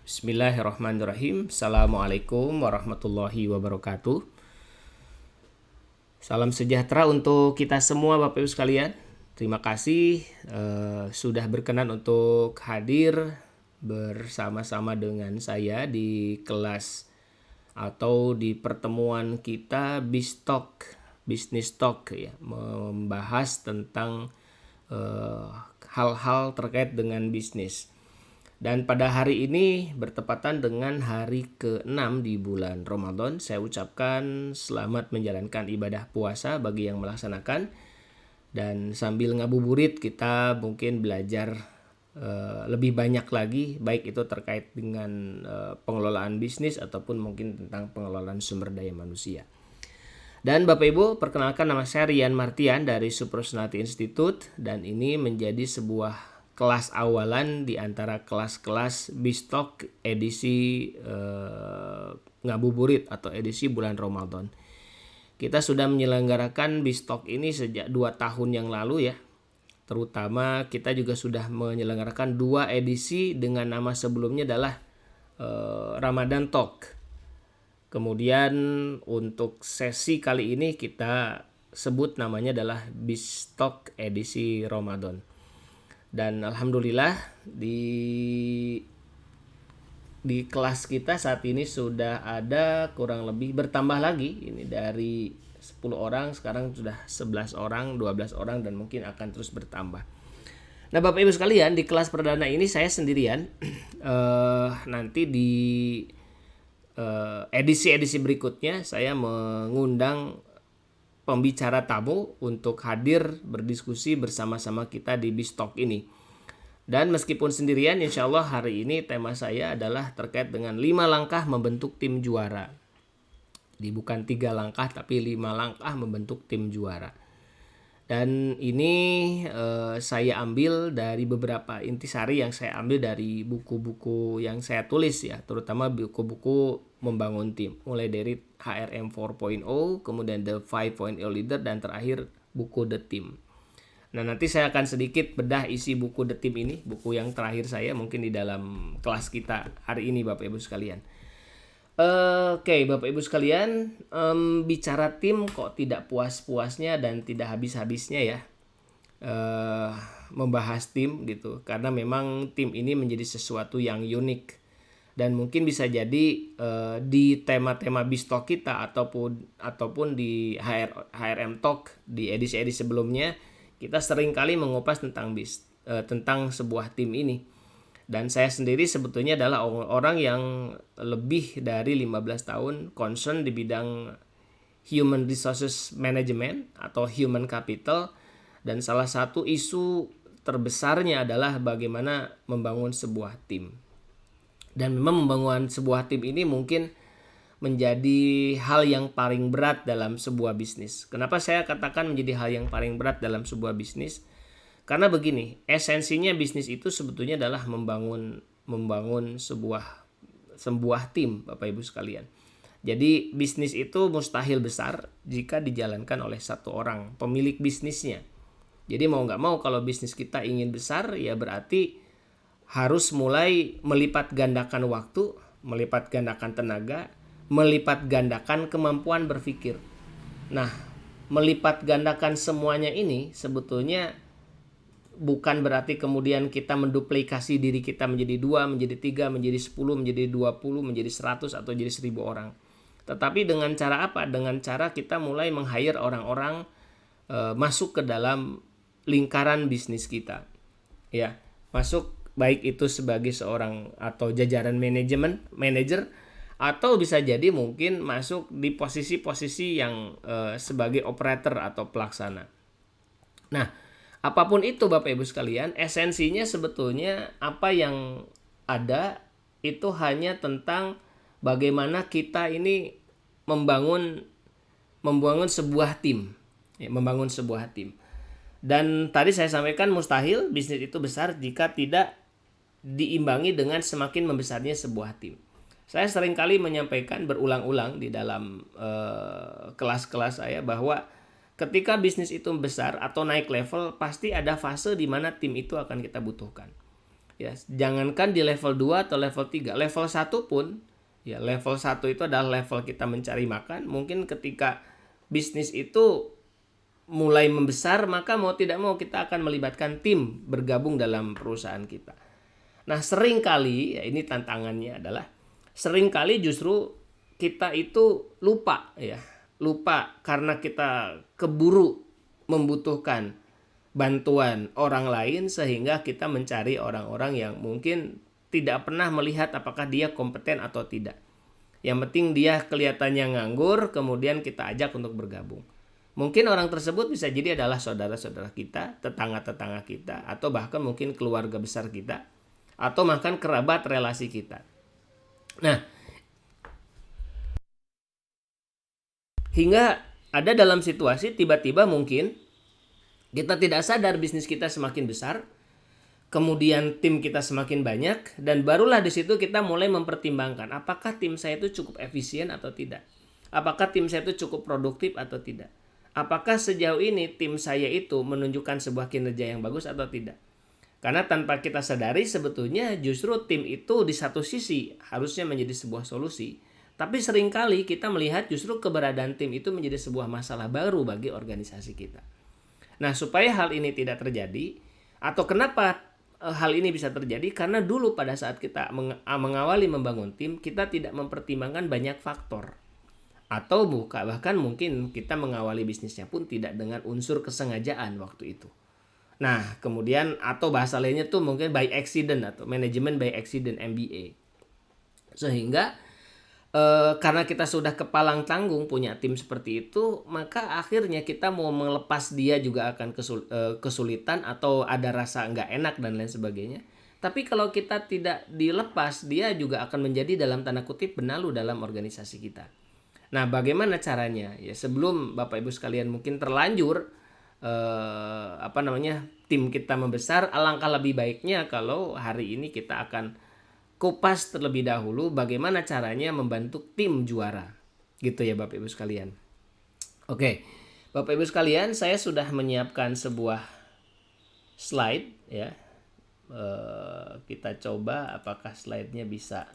Bismillahirrahmanirrahim. Assalamualaikum warahmatullahi wabarakatuh. Salam sejahtera untuk kita semua Bapak Ibu sekalian. Terima kasih sudah berkenan untuk hadir bersama-sama dengan saya di kelas atau di pertemuan kita Bistalk, Business Talk ya, membahas tentang hal-hal terkait dengan bisnis. Dan pada hari ini bertepatan dengan hari ke-6 di bulan Ramadan, saya ucapkan selamat menjalankan ibadah puasa bagi yang melaksanakan. Dan sambil ngabuburit kita mungkin belajar lebih banyak lagi, baik itu terkait dengan pengelolaan bisnis ataupun mungkin tentang pengelolaan sumber daya manusia. Dan Bapak Ibu, perkenalkan nama saya Rian Martian dari Supersonality Institute, dan ini menjadi sebuah kelas awalan di antara kelas-kelas Bistalk edisi ngabuburit atau edisi bulan Ramadan. Kita sudah menyelenggarakan Bistalk ini sejak 2 tahun yang lalu ya. Terutama kita juga sudah menyelenggarakan 2 edisi dengan nama sebelumnya adalah Ramadan Talk. Kemudian untuk sesi kali ini kita sebut namanya adalah Bistalk edisi Ramadan. Dan alhamdulillah di kelas kita saat ini sudah ada kurang lebih bertambah lagi, ini dari 10 orang sekarang sudah 11 orang, 12 orang, dan mungkin akan terus bertambah. Nah Bapak Ibu sekalian, di kelas perdana ini saya sendirian. Nanti di edisi-edisi berikutnya saya mengundang pembicara tamu untuk hadir berdiskusi bersama-sama kita di Bistalk ini. Dan meskipun sendirian, insya Allah hari ini tema saya adalah terkait dengan 5 langkah membentuk tim juara. Jadi bukan 3 langkah tapi 5 langkah membentuk tim juara. Dan ini saya ambil dari beberapa intisari yang saya ambil dari buku-buku yang saya tulis ya, terutama buku-buku membangun tim, mulai dari HRM 4.0, kemudian The 5.0 Leader, dan terakhir buku The Team. Nah nanti saya akan sedikit bedah isi buku The Team ini, buku yang terakhir saya mungkin di dalam kelas kita hari ini Bapak Ibu sekalian. Oke, Bapak Ibu sekalian, bicara tim kok tidak puas-puasnya dan tidak habis-habisnya ya membahas tim gitu, karena memang tim ini menjadi sesuatu yang unik dan mungkin bisa jadi di tema-tema Bistalk kita ataupun di HRM Talk di edisi-edisi sebelumnya kita sering kali mengupas tentang sebuah tim ini. Dan saya sendiri sebetulnya adalah orang yang lebih dari 15 tahun concern di bidang human resources management atau human capital, dan salah satu isu terbesarnya adalah bagaimana membangun sebuah tim. Dan memang membangun sebuah tim ini mungkin menjadi hal yang paling berat dalam sebuah bisnis. Kenapa saya katakan menjadi hal yang paling berat dalam sebuah bisnis? Karena begini, esensinya bisnis itu sebetulnya adalah membangun sebuah tim, Bapak Ibu sekalian. Jadi bisnis itu mustahil besar jika dijalankan oleh satu orang, pemilik bisnisnya. Jadi mau nggak mau kalau bisnis kita ingin besar ya berarti harus mulai melipat gandakan waktu, melipat gandakan tenaga, melipat gandakan kemampuan berpikir. Nah, melipat gandakan semuanya ini sebetulnya bukan berarti kemudian kita menduplikasi diri kita menjadi 2, menjadi 3, menjadi 10, menjadi 20, menjadi 100 atau jadi 1000 orang. Tetapi dengan cara apa? Dengan cara kita mulai meng-hire orang-orang masuk ke dalam lingkaran bisnis kita. Ya, masuk baik itu sebagai seorang atau jajaran manajer, atau bisa jadi mungkin masuk di posisi-posisi yang sebagai operator atau pelaksana. Nah, apapun itu Bapak Ibu sekalian, esensinya sebetulnya apa yang ada itu hanya tentang bagaimana kita ini membangun sebuah tim, ya, membangun sebuah tim. Dan tadi saya sampaikan mustahil bisnis itu besar jika tidak diimbangi dengan semakin membesarnya sebuah tim. Saya seringkali menyampaikan berulang-ulang di dalam kelas-kelas saya bahwa ketika bisnis itu besar atau naik level, pasti ada fase di mana tim itu akan kita butuhkan. Ya, jangankan di level 2 atau level 3, level 1 pun, ya level 1 itu adalah level kita mencari makan. Mungkin ketika bisnis itu mulai membesar, maka mau tidak mau kita akan melibatkan tim bergabung dalam perusahaan kita. Nah, seringkali, ya ini tantangannya adalah seringkali justru kita itu lupa, ya. Lupa karena kita keburu membutuhkan bantuan orang lain, sehingga kita mencari orang-orang yang mungkin tidak pernah melihat apakah dia kompeten atau tidak. Yang penting dia kelihatannya nganggur, kemudian kita ajak untuk bergabung. Mungkin orang tersebut bisa jadi adalah saudara-saudara kita, tetangga-tetangga kita, atau bahkan mungkin keluarga besar kita, atau bahkan kerabat relasi kita. Nah, hingga ada dalam situasi tiba-tiba mungkin kita tidak sadar bisnis kita semakin besar, kemudian tim kita semakin banyak, dan barulah di situ kita mulai mempertimbangkan apakah tim saya itu cukup efisien atau tidak. Apakah tim saya itu cukup produktif atau tidak. Apakah sejauh ini tim saya itu menunjukkan sebuah kinerja yang bagus atau tidak. Karena tanpa kita sadari sebetulnya justru tim itu di satu sisi harusnya menjadi sebuah solusi. Tapi seringkali kita melihat justru keberadaan tim itu menjadi sebuah masalah baru bagi organisasi kita. Nah, supaya hal ini tidak terjadi, atau kenapa hal ini bisa terjadi, karena dulu pada saat kita mengawali membangun tim, kita tidak mempertimbangkan banyak faktor. Atau bahkan mungkin kita mengawali bisnisnya pun tidak dengan unsur kesengajaan waktu itu. Nah, kemudian atau bahasa lainnya tuh mungkin by accident atau manajemen by accident, MBA. Sehingga karena kita sudah kepalang tanggung punya tim seperti itu, maka akhirnya kita mau melepas dia juga akan kesulitan atau ada rasa nggak enak dan lain sebagainya. Tapi kalau kita tidak dilepas, dia juga akan menjadi dalam tanda kutip benalu dalam organisasi kita. Nah, bagaimana caranya? Ya, sebelum Bapak Ibu sekalian mungkin terlanjur tim kita membesar, alangkah lebih baiknya kalau hari ini kita akan kupas terlebih dahulu bagaimana caranya membantu tim juara. Gitu ya Bapak Ibu sekalian. Oke, Bapak Ibu sekalian, saya sudah menyiapkan sebuah slide ya. Kita coba apakah slide-nya bisa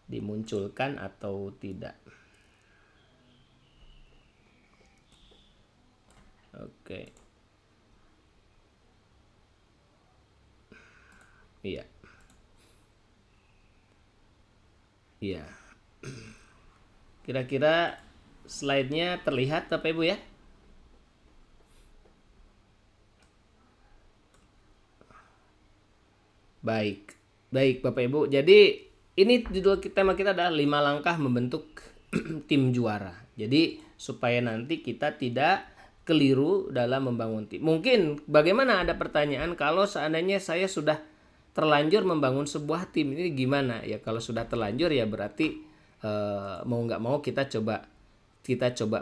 dimunculkan atau tidak. Oke. Iya. Iya. Kira-kira slide-nya terlihat Bapak Ibu ya? Baik. Baik Bapak Ibu. Jadi ini judul tema kita adalah 5 langkah membentuk tim juara. Jadi supaya nanti kita tidak keliru dalam membangun tim. Mungkin bagaimana ada pertanyaan kalau seandainya saya sudah terlanjur membangun sebuah tim, ini gimana? Ya kalau sudah terlanjur ya berarti mau nggak mau kita coba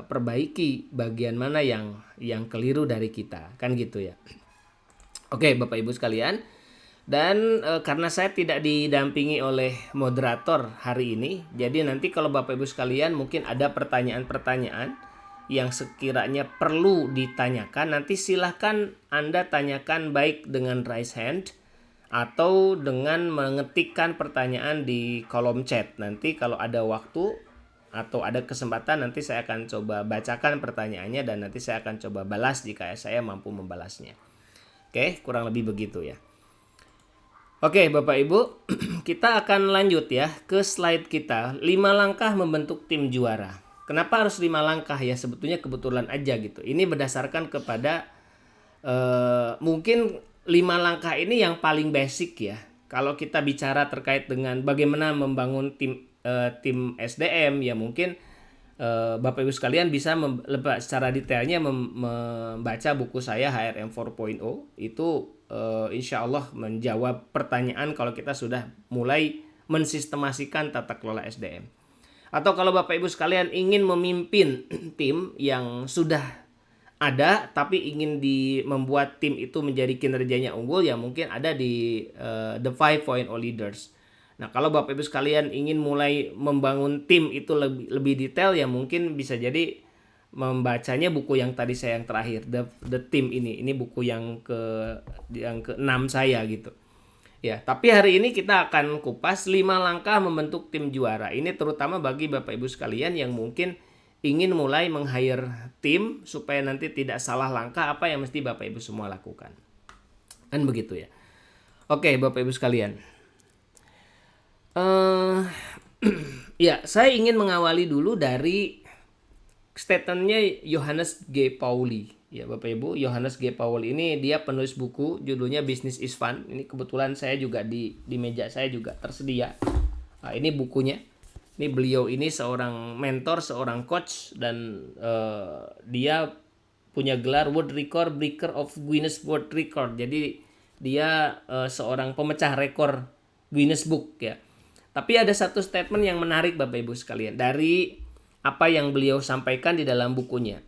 perbaiki bagian mana yang keliru dari kita, kan gitu ya. Oke Bapak Ibu sekalian, dan karena saya tidak didampingi oleh moderator hari ini, jadi nanti kalau Bapak Ibu sekalian mungkin ada pertanyaan-pertanyaan yang sekiranya perlu ditanyakan, nanti silahkan Anda tanyakan baik dengan raise hand atau dengan mengetikkan pertanyaan di kolom chat. Nanti kalau ada waktu atau ada kesempatan, nanti saya akan coba bacakan pertanyaannya dan nanti saya akan coba balas jika saya mampu membalasnya. Oke, kurang lebih begitu ya. Oke Bapak Ibu, kita akan lanjut ya ke slide kita, 5 langkah membentuk tim juara. Kenapa harus 5 langkah ya? Sebetulnya kebetulan aja gitu. Ini berdasarkan kepada mungkin 5 langkah ini yang paling basic ya. Kalau kita bicara terkait dengan bagaimana membangun tim SDM, ya mungkin Bapak Ibu sekalian bisa secara detailnya membaca buku saya HRM 4.0. Itu insya Allah menjawab pertanyaan kalau kita sudah mulai mensistemasikan tata kelola SDM. Atau kalau Bapak Ibu sekalian ingin memimpin tim yang sudah ada tapi ingin membuat tim itu menjadi kinerjanya unggul, ya mungkin ada di The 5.0 Leaders. Nah, kalau Bapak Ibu sekalian ingin mulai membangun tim itu lebih detail, ya mungkin bisa jadi membacanya buku yang tadi saya yang terakhir, The Team ini buku yang ke-6 saya gitu. Ya, tapi hari ini kita akan kupas 5 langkah membentuk tim juara. Ini terutama bagi Bapak Ibu sekalian yang mungkin ingin mulai meng-hire tim supaya nanti tidak salah langkah apa yang mesti Bapak Ibu semua lakukan. Kan begitu ya. Oke, Bapak Ibu sekalian. Ya, saya ingin mengawali dulu dari statementnya Johannes G. Pauli. Ya Bapak Ibu, Johannes G. Pauli ini dia penulis buku judulnya Business is Fun. Ini kebetulan saya juga di meja saya juga tersedia. Nah, ini bukunya. Ini beliau ini seorang mentor, seorang coach dan dia punya gelar World Record Breaker of Guinness World Record. Jadi dia seorang pemecah rekor Guinness Book ya. Tapi ada satu statement yang menarik Bapak Ibu sekalian dari apa yang beliau sampaikan di dalam bukunya.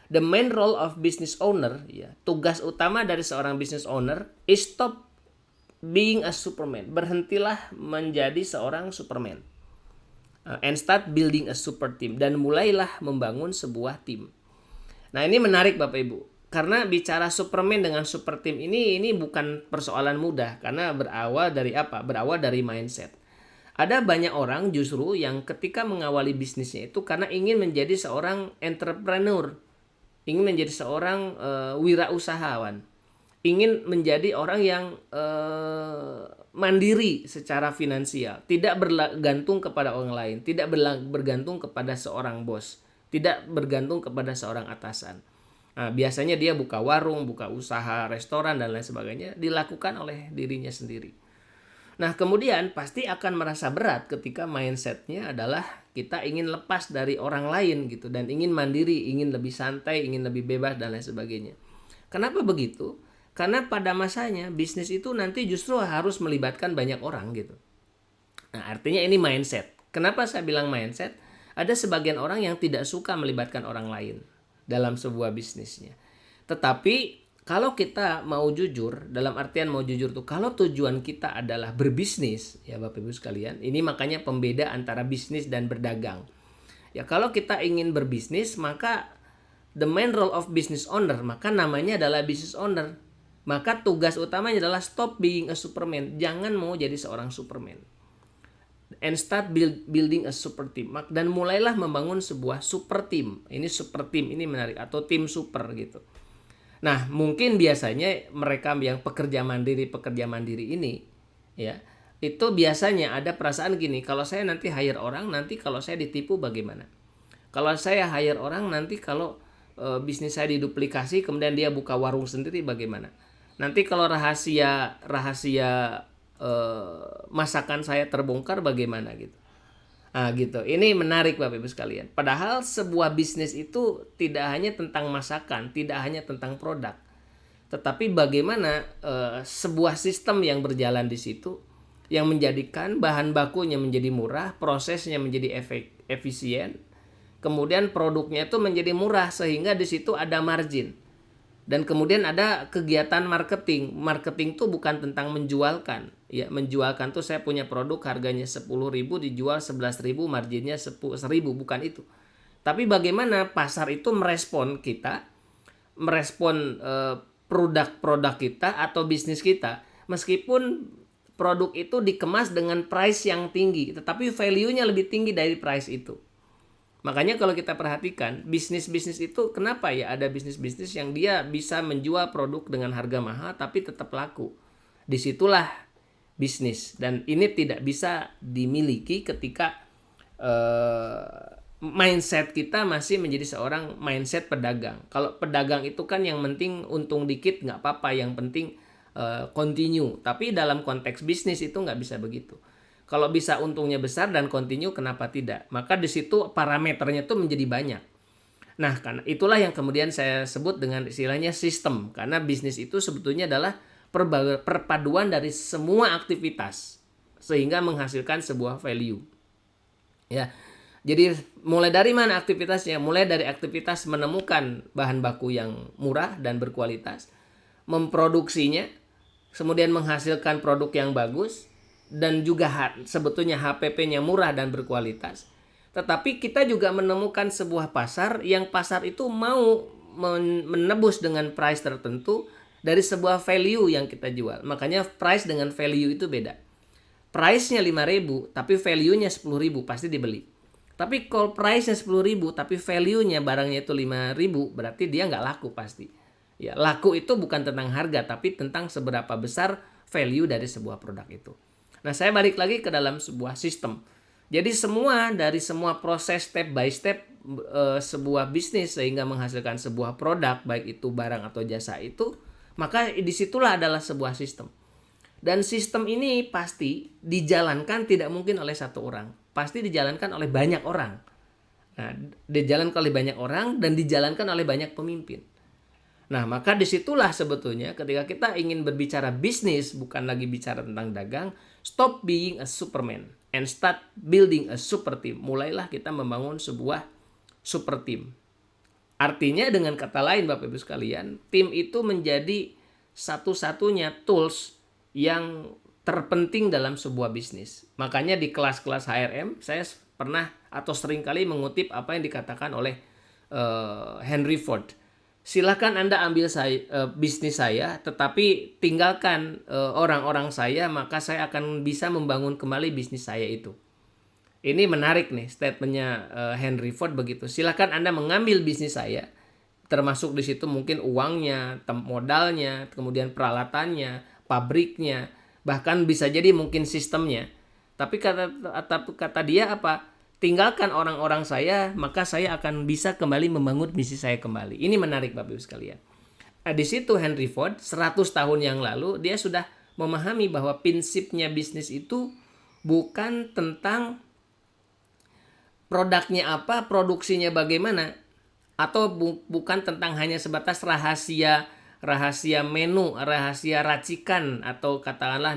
The main role of business owner, ya, tugas utama dari seorang business owner is stop being a Superman. Berhentilah menjadi seorang Superman. And start building a super team. Dan mulailah membangun sebuah tim. Nah ini menarik Bapak Ibu. Karena bicara Superman dengan super team ini bukan persoalan mudah. Karena berawal dari apa? Berawal dari mindset. Ada banyak orang justru yang ketika mengawali bisnisnya itu karena ingin menjadi seorang entrepreneur. Ingin menjadi seorang wirausahawan, ingin menjadi orang yang mandiri secara finansial, tidak bergantung kepada orang lain, tidak bergantung kepada seorang bos, tidak bergantung kepada seorang atasan. Nah, biasanya dia buka warung, buka usaha, restoran dan lain sebagainya dilakukan oleh dirinya sendiri. Nah kemudian pasti akan merasa berat ketika mindsetnya adalah kita ingin lepas dari orang lain gitu dan ingin mandiri, ingin lebih santai, ingin lebih bebas dan lain sebagainya. Kenapa begitu? Karena pada masanya bisnis itu nanti justru harus melibatkan banyak orang gitu. Nah artinya ini mindset. Kenapa saya bilang mindset? Ada sebagian orang yang tidak suka melibatkan orang lain dalam sebuah bisnisnya. Tetapi kalau kita mau jujur, dalam artian mau jujur tuh, kalau tujuan kita adalah berbisnis, ya Bapak Ibu sekalian, ini makanya pembeda antara bisnis dan berdagang. Ya kalau kita ingin berbisnis, maka the main role of business owner, maka namanya adalah business owner. Maka tugas utamanya adalah stop being a Superman. Jangan mau jadi seorang Superman. And start building a super team. Dan mulailah membangun sebuah super team. Ini super team, ini menarik. Atau tim super gitu. Nah, mungkin biasanya mereka yang pekerja mandiri ini ya, itu biasanya ada perasaan gini, kalau saya nanti hire orang, nanti kalau saya ditipu bagaimana? Kalau saya hire orang, nanti kalau bisnis saya diduplikasi kemudian dia buka warung sendiri bagaimana? Nanti kalau rahasia masakan saya terbongkar bagaimana gitu. Nah gitu, ini menarik Bapak Ibu sekalian. Padahal sebuah bisnis itu tidak hanya tentang masakan, tidak hanya tentang produk. Tetapi bagaimana sebuah sistem yang berjalan di situ, yang menjadikan bahan bakunya menjadi murah, prosesnya menjadi efisien, kemudian produknya itu menjadi murah sehingga di situ ada margin. Dan kemudian ada kegiatan marketing. Marketing itu bukan tentang menjualkan. Ya, menjualkan tuh saya punya produk harganya 10.000 dijual 11.000, marginnya 1.000, bukan itu. Tapi bagaimana pasar itu merespon kita, merespon produk-produk kita atau bisnis kita, meskipun produk itu dikemas dengan price yang tinggi, tetapi value-nya lebih tinggi dari price itu. Makanya kalau kita perhatikan bisnis-bisnis itu kenapa ya ada bisnis-bisnis yang dia bisa menjual produk dengan harga mahal tapi tetap laku. Disitulah bisnis, dan ini tidak bisa dimiliki ketika mindset kita masih menjadi seorang mindset pedagang. Kalau pedagang itu kan yang penting untung dikit nggak apa-apa, yang penting continue. Tapi dalam konteks bisnis itu nggak bisa begitu. Kalau bisa untungnya besar dan continue, kenapa tidak? Maka di situ parameternya tuh menjadi banyak. Nah, karena itulah yang kemudian saya sebut dengan istilahnya sistem. Karena bisnis itu sebetulnya adalah perpaduan dari semua aktivitas sehingga menghasilkan sebuah value. Ya. Jadi mulai dari mana aktivitasnya? Mulai dari aktivitas menemukan bahan baku yang murah dan berkualitas, memproduksinya, kemudian menghasilkan produk yang bagus, dan juga sebetulnya HPP-nya murah dan berkualitas. Tetapi kita juga menemukan sebuah pasar yang pasar itu mau menebus dengan price tertentu dari sebuah value yang kita jual. Makanya price dengan value itu beda. Price-nya 5.000 tapi value-nya 10.000 pasti dibeli. Tapi kalau price-nya 10.000 tapi value-nya barangnya itu 5.000 berarti dia nggak laku pasti. Ya, laku itu bukan tentang harga tapi tentang seberapa besar value dari sebuah produk itu. Nah, saya balik lagi ke dalam sebuah sistem. Jadi dari semua proses step by step sebuah bisnis sehingga menghasilkan sebuah produk baik itu barang atau jasa itu, maka disitulah adalah sebuah sistem. Dan sistem ini pasti dijalankan tidak mungkin oleh satu orang, pasti dijalankan oleh banyak orang. Nah, dijalankan oleh banyak orang dan dijalankan oleh banyak pemimpin. Nah, maka disitulah sebetulnya ketika kita ingin berbicara bisnis, bukan lagi bicara tentang dagang, stop being a superman and start building a super team. Mulailah kita membangun sebuah super team. Artinya dengan kata lain Bapak Ibu sekalian, tim itu menjadi satu-satunya tools yang terpenting dalam sebuah bisnis. Makanya di kelas-kelas HRM saya pernah atau seringkali mengutip apa yang dikatakan oleh Henry Ford. Silakan Anda ambil bisnis saya, tetapi tinggalkan orang-orang saya, maka saya akan bisa membangun kembali bisnis saya itu. Ini menarik nih statementnya Henry Ford begitu. Silakan Anda mengambil bisnis saya, termasuk di situ mungkin uangnya, modalnya, kemudian peralatannya, pabriknya, bahkan bisa jadi mungkin sistemnya. Tapi kata dia apa? Tinggalkan orang-orang saya, maka saya akan bisa kembali membangun bisnis saya kembali. Ini menarik Bapak Ibu sekalian. Nah, di situ Henry Ford 100 tahun yang lalu dia sudah memahami bahwa prinsipnya bisnis itu bukan tentang produknya apa, produksinya bagaimana, atau bukan tentang hanya sebatas rahasia menu, rahasia racikan, atau katakanlah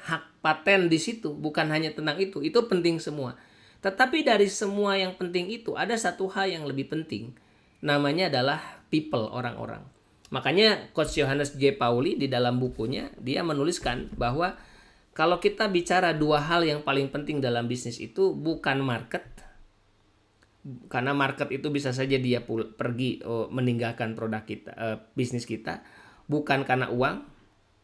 hak paten di situ. Bukan hanya tentang itu penting semua. Tetapi dari semua yang penting itu ada satu hal yang lebih penting, namanya adalah people, orang-orang. Makanya Coach Johannes J. Pauli di dalam bukunya dia menuliskan bahwa kalau kita bicara dua hal yang paling penting dalam bisnis itu bukan market, karena market itu bisa saja dia pergi meninggalkan produk kita, bisnis kita, bukan karena uang,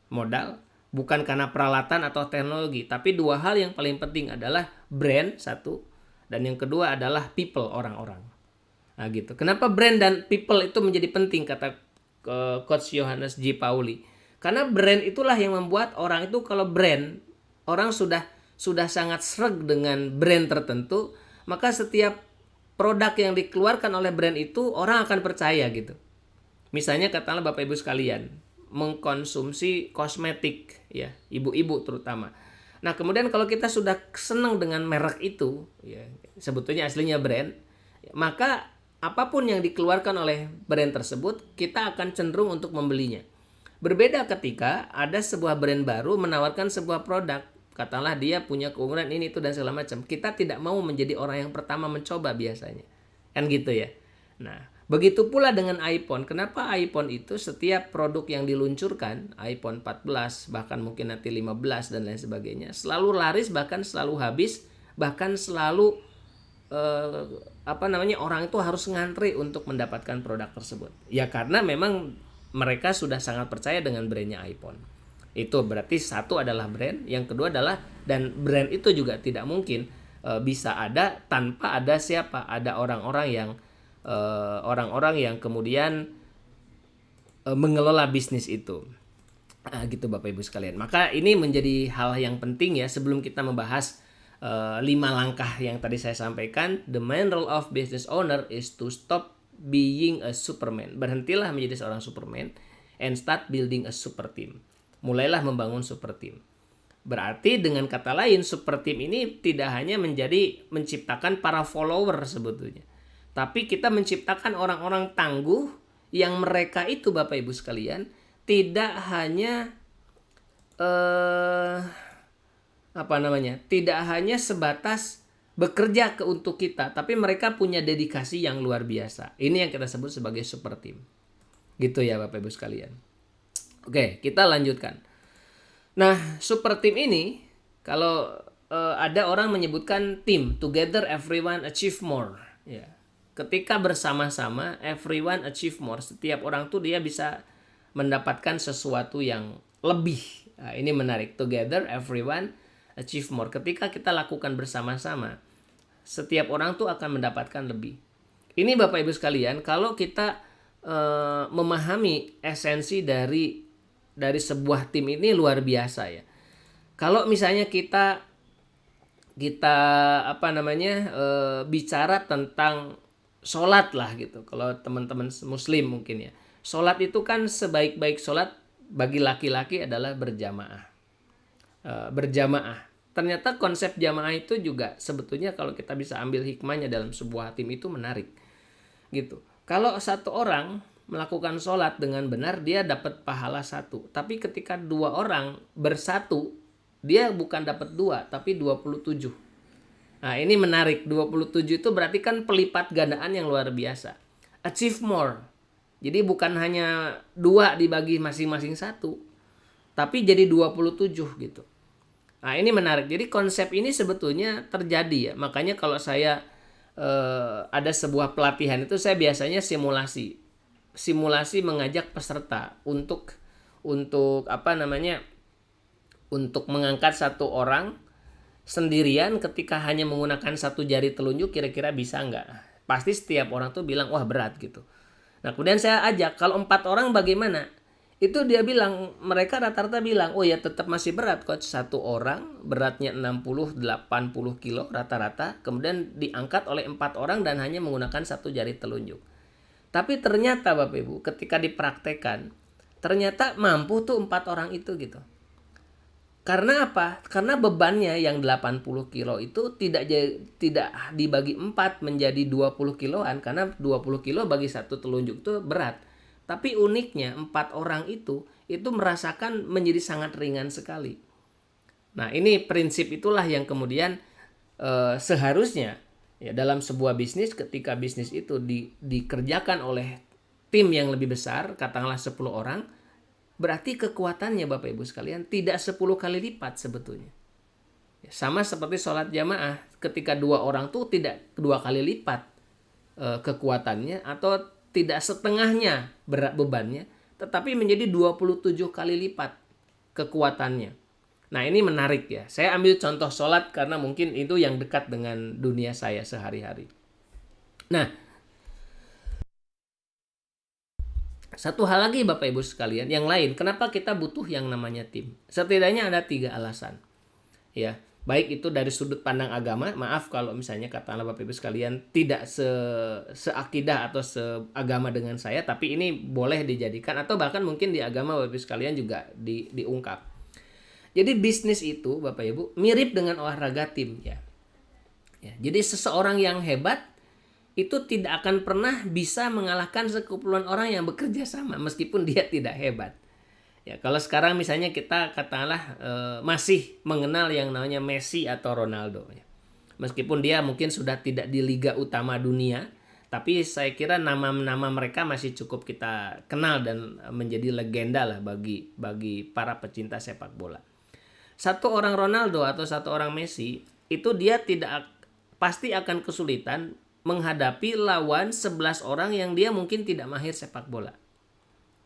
modal, bukan karena peralatan atau teknologi, tapi dua hal yang paling penting adalah brand satu, dan yang kedua adalah people, orang-orang. Nah gitu. Kenapa brand dan people itu menjadi penting kata Coach Johannes J. Pauli? Karena brand itulah yang membuat orang itu, kalau brand, orang sudah sangat sreg dengan brand tertentu, maka setiap produk yang dikeluarkan oleh brand itu orang akan percaya gitu. Misalnya katakanlah Bapak Ibu sekalian mengkonsumsi kosmetik, ya, ibu-ibu terutama. Nah, kemudian kalau kita sudah senang dengan merek itu, ya, sebetulnya aslinya brand, maka apapun yang dikeluarkan oleh brand tersebut, kita akan cenderung untuk membelinya. Berbeda ketika ada sebuah brand baru menawarkan sebuah produk, katakanlah dia punya keunggulan ini itu dan segala macam. Kita tidak mau menjadi orang yang pertama mencoba biasanya. Kan gitu ya. Nah, begitu pula dengan iPhone. Kenapa iPhone itu setiap produk yang diluncurkan, iPhone 14, bahkan mungkin nanti 15 dan lain sebagainya, selalu laris, bahkan selalu habis, bahkan selalu orang itu harus ngantri untuk mendapatkan produk tersebut. Ya karena memang mereka sudah sangat percaya dengan brandnya iPhone. Itu berarti satu adalah brand, yang kedua adalah, dan brand itu juga tidak mungkin bisa ada tanpa ada siapa? Ada orang-orang yang kemudian mengelola bisnis itu. Gitu Bapak Ibu sekalian. Maka ini menjadi hal yang penting ya sebelum kita membahas 5 langkah yang tadi saya sampaikan. The main role of business owner is to stop being a superman. Berhentilah menjadi seorang superman and start building a super team. Mulailah membangun super team. Berarti dengan kata lain, super team ini tidak hanya menciptakan para follower sebetulnya, tapi kita menciptakan orang-orang tangguh yang mereka itu Bapak Ibu sekalian tidak hanya tidak hanya sebatas bekerja untuk kita, tapi mereka punya dedikasi yang luar biasa. Ini yang kita sebut sebagai super team. Gitu ya Bapak Ibu sekalian. Oke, kita lanjutkan. Nah, super team ini kalau ada orang menyebutkan tim, together everyone achieve more. Ya. Ketika bersama-sama, everyone achieve more. Setiap orang tuh dia bisa mendapatkan sesuatu yang lebih. Nah, ini menarik. Together, everyone achieve more. Ketika kita lakukan bersama-sama, setiap orang tuh akan mendapatkan lebih. Ini Bapak Ibu sekalian, kalau kita memahami esensi dari sebuah tim ini luar biasa ya. Kalau misalnya kita bicara tentang sholat lah gitu. Kalau teman-teman muslim mungkin ya. Sholat itu kan sebaik-baik sholat bagi laki-laki adalah berjamaah. Berjamaah. Ternyata konsep jamaah itu juga sebetulnya kalau kita bisa ambil hikmahnya dalam sebuah tim itu menarik. Gitu. Kalau satu orang melakukan sholat dengan benar, dia dapat pahala 1. Tapi ketika 2 orang bersatu, dia bukan dapat 2, tapi 27. Nah ini menarik, 27 itu berarti kan pelipat gandaan yang luar biasa. Achieve more. Jadi bukan hanya 2 dibagi masing-masing 1, tapi jadi 27 gitu. Nah ini menarik, jadi konsep ini sebetulnya terjadi ya. Makanya kalau saya ada sebuah pelatihan itu saya biasanya simulasi mengajak peserta untuk mengangkat satu orang sendirian ketika hanya menggunakan 1 jari telunjuk, kira-kira bisa nggak? Pasti setiap orang tuh bilang wah berat gitu. Nah kemudian saya ajak, kalau 4 orang bagaimana? Itu dia bilang, mereka rata-rata bilang, oh ya tetap masih berat coach. 1 orang beratnya 60-80 kilo rata-rata, kemudian diangkat oleh 4 orang dan hanya menggunakan 1 jari telunjuk. Tapi ternyata Bapak Ibu ketika dipraktekkan, ternyata mampu tuh 4 orang itu gitu. Karena apa? Karena bebannya yang 80 kilo itu tidak dibagi 4 menjadi 20 kiloan. Karena 20 kilo bagi 1 telunjuk itu berat. Tapi uniknya 4 orang itu merasakan menjadi sangat ringan sekali. Nah ini prinsip itulah yang kemudian seharusnya ya, dalam sebuah bisnis, ketika bisnis itu dikerjakan oleh tim yang lebih besar, katakanlah 10 orang, berarti kekuatannya Bapak Ibu sekalian tidak 10 kali lipat sebetulnya. Sama seperti sholat jamaah, ketika 2 orang tuh tidak 2 kali lipat kekuatannya, atau tidak setengahnya berat bebannya, tetapi menjadi 27 kali lipat kekuatannya. Nah ini menarik ya. Saya ambil contoh sholat karena mungkin itu yang dekat dengan dunia saya sehari-hari. Nah, satu hal lagi Bapak Ibu sekalian, yang lain, kenapa kita butuh yang namanya tim? Setidaknya ada 3 alasan. Ya, baik itu dari sudut pandang agama, maaf kalau misalnya katakanlah Bapak Ibu sekalian tidak seakidah atau seagama dengan saya, tapi ini boleh dijadikan, atau bahkan mungkin di agama Bapak Ibu sekalian juga diungkap. Jadi bisnis itu Bapak Ibu mirip dengan olahraga tim ya. Jadi seseorang yang hebat itu tidak akan pernah bisa mengalahkan sekumpulan orang yang bekerja sama meskipun dia tidak hebat. Ya, kalau sekarang misalnya kita katakanlah masih mengenal yang namanya Messi atau Ronaldo ya. Meskipun dia mungkin sudah tidak di liga utama dunia, tapi saya kira nama-nama mereka masih cukup kita kenal dan menjadi legenda lah bagi para pecinta sepak bola. Satu orang Ronaldo atau satu orang Messi itu dia pasti akan kesulitan menghadapi lawan 11 orang yang dia mungkin tidak mahir sepak bola.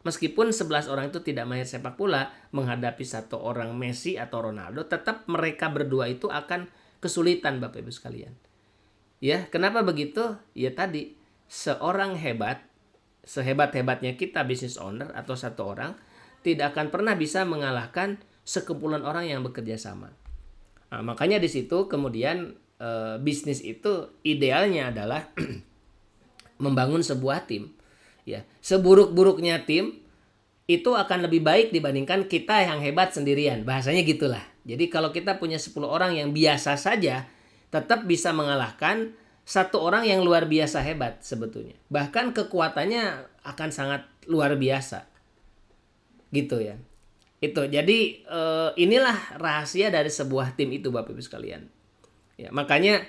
Meskipun 11 orang itu tidak mahir sepak bola, menghadapi satu orang Messi atau Ronaldo, tetap mereka berdua itu akan kesulitan Bapak Ibu sekalian. Ya, kenapa begitu? Ya tadi, seorang hebat, sehebat-hebatnya kita business owner atau satu orang, tidak akan pernah bisa mengalahkan sekumpulan orang yang bekerja sama. Nah, makanya di situ kemudian bisnis itu idealnya adalah membangun sebuah tim. Ya, seburuk-buruknya tim itu akan lebih baik dibandingkan kita yang hebat sendirian. Bahasanya gitulah. Jadi kalau kita punya 10 orang yang biasa saja, tetap bisa mengalahkan satu orang yang luar biasa hebat sebetulnya. Bahkan kekuatannya akan sangat luar biasa. Gitu ya. Itu. Jadi inilah rahasia dari sebuah tim itu Bapak Ibu sekalian. Ya, makanya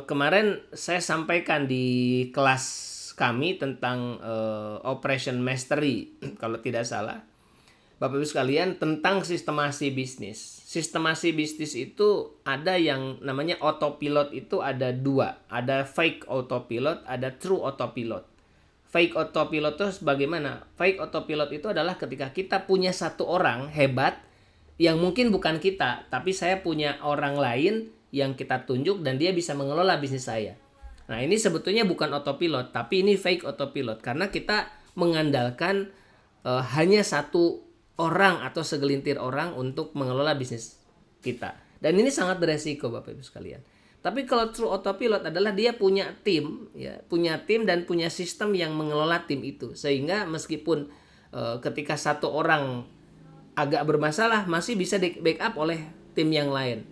kemarin saya sampaikan di kelas kami tentang Operation Mastery kalau tidak salah. Bapak Ibu sekalian, tentang sistemasi bisnis. Sistemasi bisnis itu ada yang namanya autopilot, itu ada dua. Ada fake autopilot, ada true autopilot. Fake autopilot itu bagaimana? Fake autopilot itu adalah ketika kita punya satu orang hebat yang mungkin bukan kita, tapi saya punya orang lain yang kita tunjuk dan dia bisa mengelola bisnis saya. Nah, ini sebetulnya bukan autopilot, tapi ini fake autopilot karena kita mengandalkan hanya satu orang atau segelintir orang untuk mengelola bisnis kita. Dan ini sangat beresiko Bapak Ibu sekalian. Tapi kalau true autopilot adalah dia punya tim, ya, punya tim dan punya sistem yang mengelola tim itu. Sehingga meskipun ketika satu orang agak bermasalah masih bisa di backup oleh tim yang lain.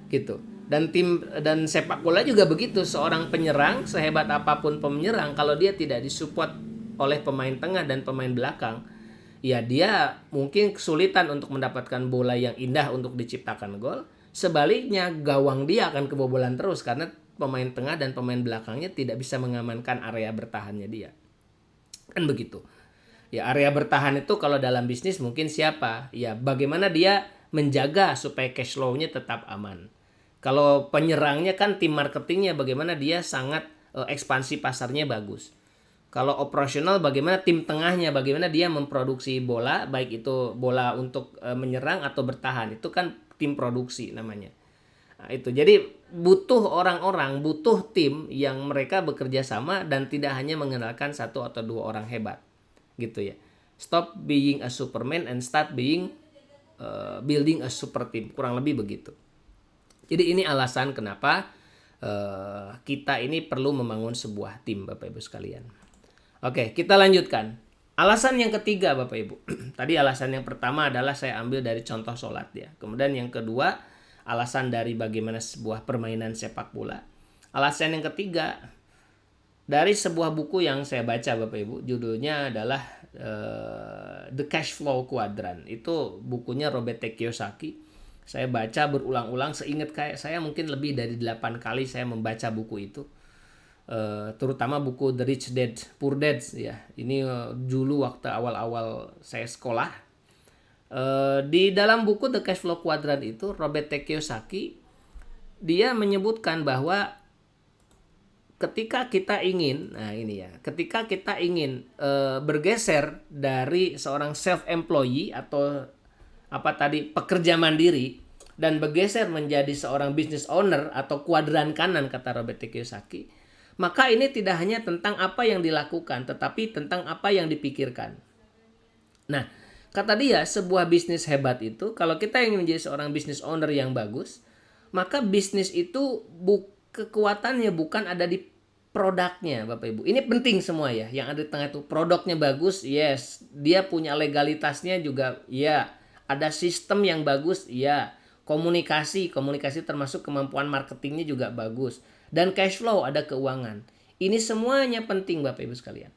Gitu. Dan sepak bola juga begitu, seorang penyerang sehebat apapun penyerang kalau dia tidak disupport oleh pemain tengah dan pemain belakang, ya dia mungkin kesulitan untuk mendapatkan bola yang indah untuk diciptakan gol. Sebaliknya gawang dia akan kebobolan terus karena pemain tengah dan pemain belakangnya tidak bisa mengamankan area bertahannya dia. Kan begitu. Ya, area bertahan itu kalau dalam bisnis mungkin siapa? Ya, bagaimana dia menjaga supaya cash flow-nya tetap aman. Kalau penyerangnya kan tim marketingnya bagaimana dia sangat ekspansi pasarnya bagus. Kalau operasional bagaimana tim tengahnya, bagaimana dia memproduksi bola, baik itu bola untuk menyerang atau bertahan. Itu kan tim produksi namanya. Nah, itu. Jadi butuh orang-orang, butuh tim yang mereka bekerja sama dan tidak hanya mengandalkan satu atau dua orang hebat. Gitu ya. Stop being a superman and start being building a super team. Kurang lebih begitu. Jadi ini alasan kenapa kita ini perlu membangun sebuah tim Bapak Ibu sekalian. Oke, kita lanjutkan. Alasan yang ketiga Bapak Ibu. Tadi alasan yang pertama adalah saya ambil dari contoh sholat ya. Kemudian yang kedua, alasan dari bagaimana sebuah permainan sepak bola. Alasan yang ketiga, dari sebuah buku yang saya baca Bapak Ibu. Judulnya adalah The Cash Flow Quadrant. Itu bukunya Robert T. Kiyosaki. Saya baca berulang-ulang, seingat kayak saya mungkin lebih dari 8 kali saya membaca buku itu. Terutama buku The Rich Dad Poor Dad ya. Ini dulu waktu awal-awal saya sekolah. Di dalam buku The Cash Flow Quadrant itu Robert T. Kiyosaki dia menyebutkan bahwa ketika kita ingin, ketika kita ingin bergeser dari seorang self-employee atau pekerja mandiri dan bergeser menjadi seorang business owner atau kuadran kanan kata Robert T. Kiyosaki, maka ini tidak hanya tentang apa yang dilakukan, tetapi tentang apa yang dipikirkan. Nah, kata dia, sebuah bisnis hebat itu, kalau kita ingin menjadi seorang business owner yang bagus, maka bisnis itu kekuatannya bukan ada di produknya, Bapak Ibu. Ini penting semua ya, yang ada di tengah itu. Produknya bagus, yes. Dia punya legalitasnya juga, ya. Ada sistem yang bagus, ya. Komunikasi termasuk kemampuan marketingnya juga bagus. Dan cash flow, ada keuangan. Ini semuanya penting Bapak Ibu sekalian.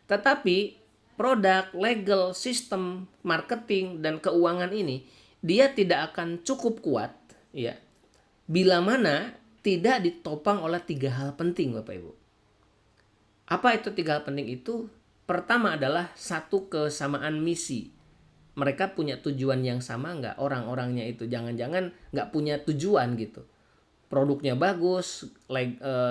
Tetapi produk, legal, sistem, marketing, dan keuangan ini dia tidak akan cukup kuat ya, bila mana tidak ditopang oleh 3 hal penting Bapak Ibu. Apa itu 3 hal penting itu? Pertama adalah satu kesamaan misi. Mereka punya tujuan yang sama nggak? Orang-orangnya itu jangan-jangan nggak punya tujuan gitu. Produknya bagus,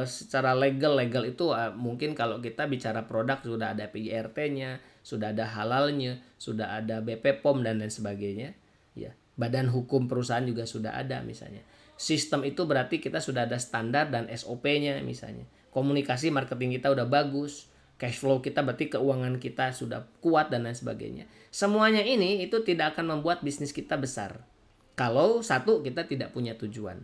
secara legal itu mungkin kalau kita bicara produk sudah ada PIRT-nya, sudah ada halalnya, sudah ada BP POM dan lain sebagainya. Ya, badan hukum perusahaan juga sudah ada misalnya. Sistem itu berarti kita sudah ada standar dan SOP-nya misalnya. Komunikasi marketing kita udah bagus, cash flow kita berarti keuangan kita sudah kuat dan lain sebagainya. Semuanya ini itu tidak akan membuat bisnis kita besar. Kalau satu kita tidak punya tujuan.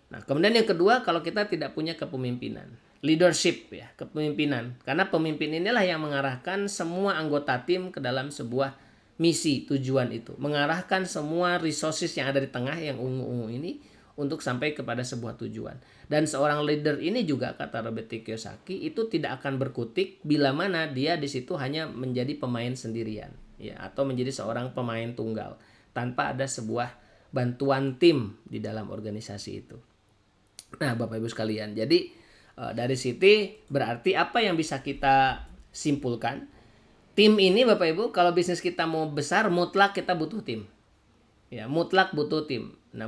Nah, kemudian yang kedua, kalau kita tidak punya kepemimpinan, leadership ya, kepemimpinan. Karena pemimpin inilah yang mengarahkan semua anggota tim ke dalam sebuah misi, tujuan itu. Mengarahkan semua resources yang ada di tengah yang ungu-ungu ini untuk sampai kepada sebuah tujuan. Dan seorang leader ini juga kata Robert T. Kiyosaki itu tidak akan berkutik bila mana dia di situ hanya menjadi pemain sendirian ya, atau menjadi seorang pemain tunggal tanpa ada sebuah bantuan tim di dalam organisasi itu. Nah, Bapak Ibu sekalian, jadi dari situ berarti apa yang bisa kita simpulkan? Tim ini Bapak Ibu, kalau bisnis kita mau besar, mutlak kita butuh tim. Ya, mutlak butuh tim. Nah,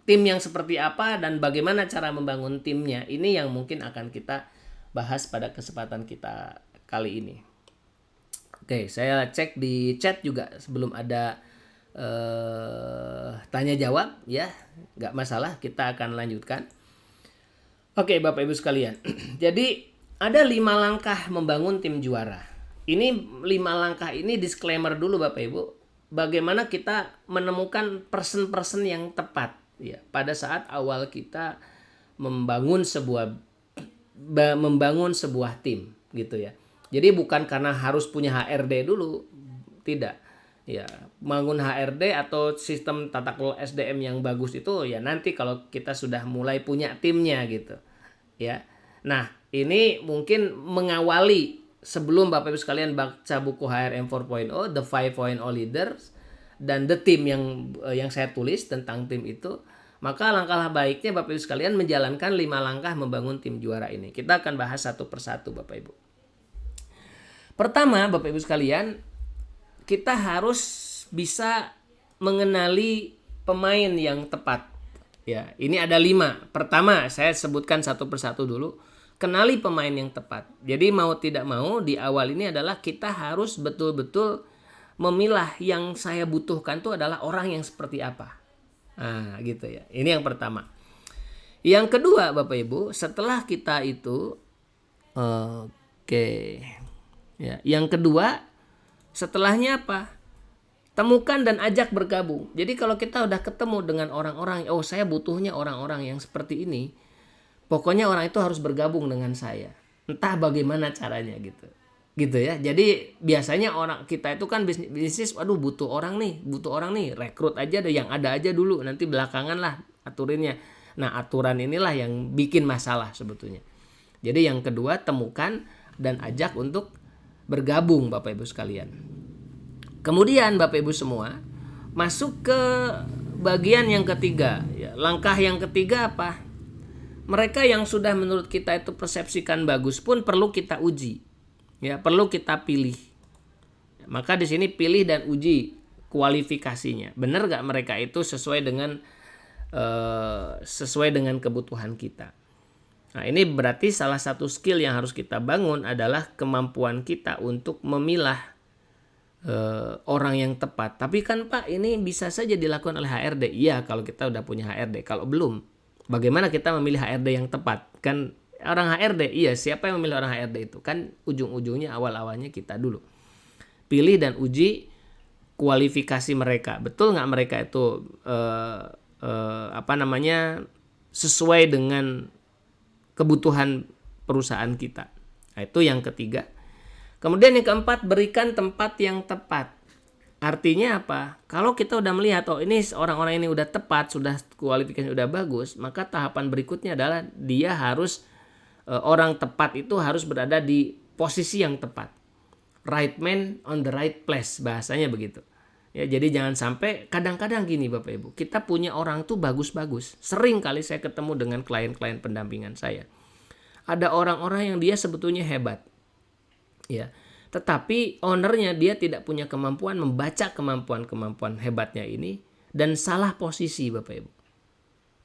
tim yang seperti apa dan bagaimana cara membangun timnya, ini yang mungkin akan kita bahas pada kesempatan kita kali ini. Oke, saya cek di chat juga sebelum ada tanya jawab ya, nggak masalah, kita akan lanjutkan. Oke, Bapak Ibu sekalian. Jadi ada 5 langkah membangun tim juara. Ini 5 langkah ini disclaimer dulu Bapak Ibu. Bagaimana kita menemukan person-person yang tepat ya pada saat awal kita membangun sebuah tim gitu ya. Jadi bukan karena harus punya HRD dulu, tidak. Ya, bangun HRD atau sistem tata kelola SDM yang bagus itu ya nanti kalau kita sudah mulai punya timnya gitu. Ya. Nah, ini mungkin mengawali sebelum Bapak Ibu sekalian baca buku HRM 4.0, The 5.0 Leaders dan The Team yang saya tulis tentang tim itu, maka langkah baiknya Bapak Ibu sekalian menjalankan 5 langkah membangun tim juara ini. Kita akan bahas satu persatu Bapak Ibu. Pertama, Bapak Ibu sekalian, kita harus bisa mengenali pemain yang tepat. Ya, ini ada 5. Pertama, saya sebutkan satu persatu dulu. Kenali pemain yang tepat. Jadi mau tidak mau di awal ini adalah kita harus betul-betul memilah yang saya butuhkan itu adalah orang yang seperti apa. Nah, gitu ya. Ini yang pertama. Yang kedua, Bapak Ibu, setelah kita itu ya, yang kedua, setelahnya apa? Temukan dan ajak bergabung. Jadi kalau kita udah ketemu dengan orang-orang, oh saya butuhnya orang-orang yang seperti ini, pokoknya orang itu harus bergabung dengan saya. Entah bagaimana caranya gitu. Gitu ya. Jadi biasanya orang kita itu kan bisnis, waduh butuh orang nih, rekrut aja deh, yang ada aja dulu, nanti belakangan lah aturinnya. Nah, aturan inilah yang bikin masalah sebetulnya. Jadi yang kedua, temukan dan ajak untuk bergabung Bapak Ibu sekalian. Kemudian Bapak Ibu semua masuk ke bagian yang ketiga ya. Langkah yang ketiga apa? Mereka yang sudah menurut kita itu persepsikan bagus pun perlu kita uji. Ya, perlu kita pilih. Maka di sini pilih dan uji kualifikasinya. Benar gak mereka itu sesuai dengan kebutuhan kita. Nah, ini berarti salah satu skill yang harus kita bangun adalah kemampuan kita untuk memilah orang yang tepat. Tapi kan Pak, ini bisa saja dilakukan oleh HRD. Iya, kalau kita udah punya HRD. Kalau belum, bagaimana kita memilih HRD yang tepat? Kan orang HRD, iya, siapa yang memilih orang HRD itu? Kan ujung-ujungnya awal-awalnya kita dulu. Pilih dan uji kualifikasi mereka. Betul nggak mereka itu sesuai dengan kebutuhan perusahaan kita. Nah, itu yang ketiga. Kemudian yang keempat, berikan tempat yang tepat. Artinya apa? Kalau kita udah melihat, oh ini orang-orang ini udah tepat, sudah kualifikasinya udah bagus, maka tahapan berikutnya adalah dia harus, orang tepat itu harus berada di posisi yang tepat. Right man on the right place, bahasanya begitu. Ya, jadi jangan sampai, kadang-kadang gini Bapak Ibu, kita punya orang tuh bagus-bagus. Sering kali saya ketemu dengan klien-klien pendampingan saya. Ada orang-orang yang dia sebetulnya hebat. Ya, tetapi ownernya dia tidak punya kemampuan membaca kemampuan hebatnya ini dan salah posisi Bapak Ibu.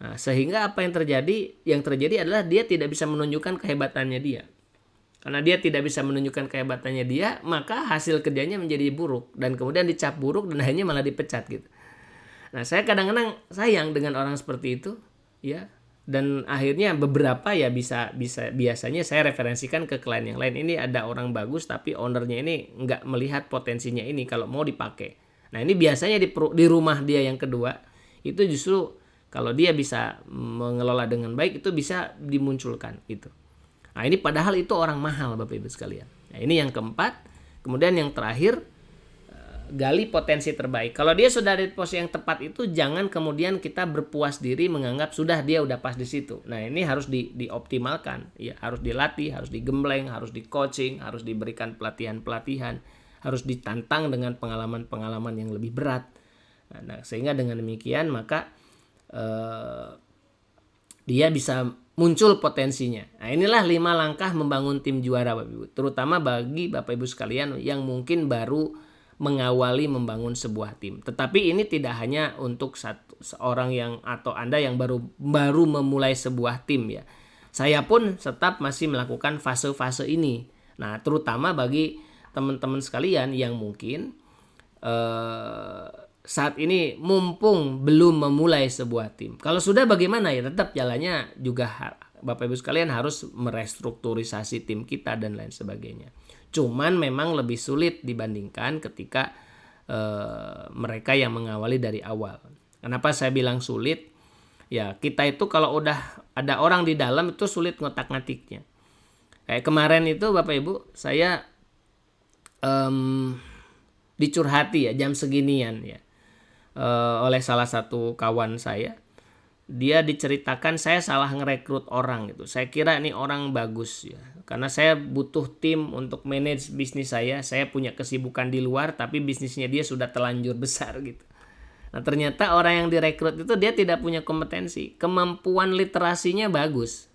Nah, sehingga apa yang terjadi? Yang terjadi adalah dia tidak bisa menunjukkan kehebatannya dia. Karena dia tidak bisa menunjukkan kehebatannya dia, maka hasil kerjanya menjadi buruk dan kemudian dicap buruk dan akhirnya malah dipecat gitu. Nah, saya kadang-kadang sayang dengan orang seperti itu, ya. Dan akhirnya beberapa ya biasanya saya referensikan ke klien yang lain. Ini ada orang bagus tapi ownernya ini nggak melihat potensinya ini kalau mau dipakai. Nah, ini biasanya di rumah dia yang kedua itu justru kalau dia bisa mengelola dengan baik itu bisa dimunculkan gitu. Nah, ini padahal itu orang mahal Bapak Ibu sekalian. Nah, ini yang keempat. Kemudian yang terakhir, gali potensi terbaik. Kalau dia sudah di posisi yang tepat itu jangan kemudian kita berpuas diri menganggap sudah dia udah pas di situ. Nah, ini harus dioptimalkan. Ya, harus dilatih, harus digembleng, harus di coaching, harus diberikan pelatihan-pelatihan, harus ditantang dengan pengalaman-pengalaman yang lebih berat. Nah, sehingga dengan demikian maka dia bisa muncul potensinya. Nah, inilah 5 langkah membangun tim juara Bapak Ibu, terutama bagi Bapak Ibu sekalian yang mungkin baru mengawali membangun sebuah tim. Tetapi ini tidak hanya untuk seorang yang atau Anda yang baru memulai sebuah tim ya. Saya pun tetap masih melakukan fase-fase ini. Nah, terutama bagi teman-teman sekalian yang mungkin saat ini mumpung belum memulai sebuah tim. Kalau sudah bagaimana ya, tetap jalannya juga Bapak Ibu sekalian harus merestrukturisasi tim kita dan lain sebagainya. Cuman memang lebih sulit dibandingkan ketika mereka yang mengawali dari awal. Kenapa saya bilang sulit? Ya, kita itu kalau udah ada orang di dalam itu sulit ngotak-ngatiknya. Kayak kemarin itu Bapak Ibu, saya dicurhati ya jam seginian ya oleh salah satu kawan saya. Dia diceritakan saya salah ngerekrut orang gitu. Saya kira ini orang bagus ya, karena saya butuh tim untuk manage bisnis saya. Saya punya kesibukan di luar, tapi bisnisnya dia sudah terlanjur besar gitu. Nah, ternyata orang yang direkrut itu dia tidak punya kompetensi. Kemampuan literasinya bagus,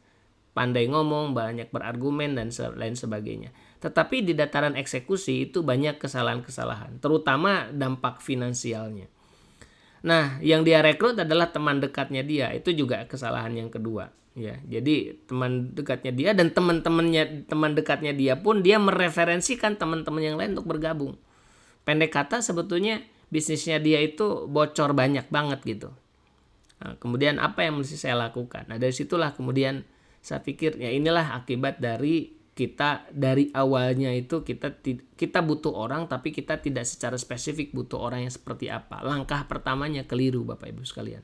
pandai ngomong, banyak berargumen dan lain sebagainya. Tetapi di dataran eksekusi itu banyak kesalahan-kesalahan, terutama dampak finansialnya. Nah, yang dia rekrut adalah teman dekatnya dia. Itu juga kesalahan yang kedua. Ya, jadi teman dekatnya dia dan teman dekatnya dia pun dia mereferensikan teman-teman yang lain untuk bergabung. Pendek kata sebetulnya bisnisnya dia itu bocor banyak banget gitu. Nah, kemudian apa yang mesti saya lakukan? Nah, dari situlah kemudian saya pikir ya inilah akibat dari kita dari awalnya itu kita butuh orang, tapi kita tidak secara spesifik butuh orang yang seperti apa. Langkah pertamanya keliru Bapak Ibu sekalian.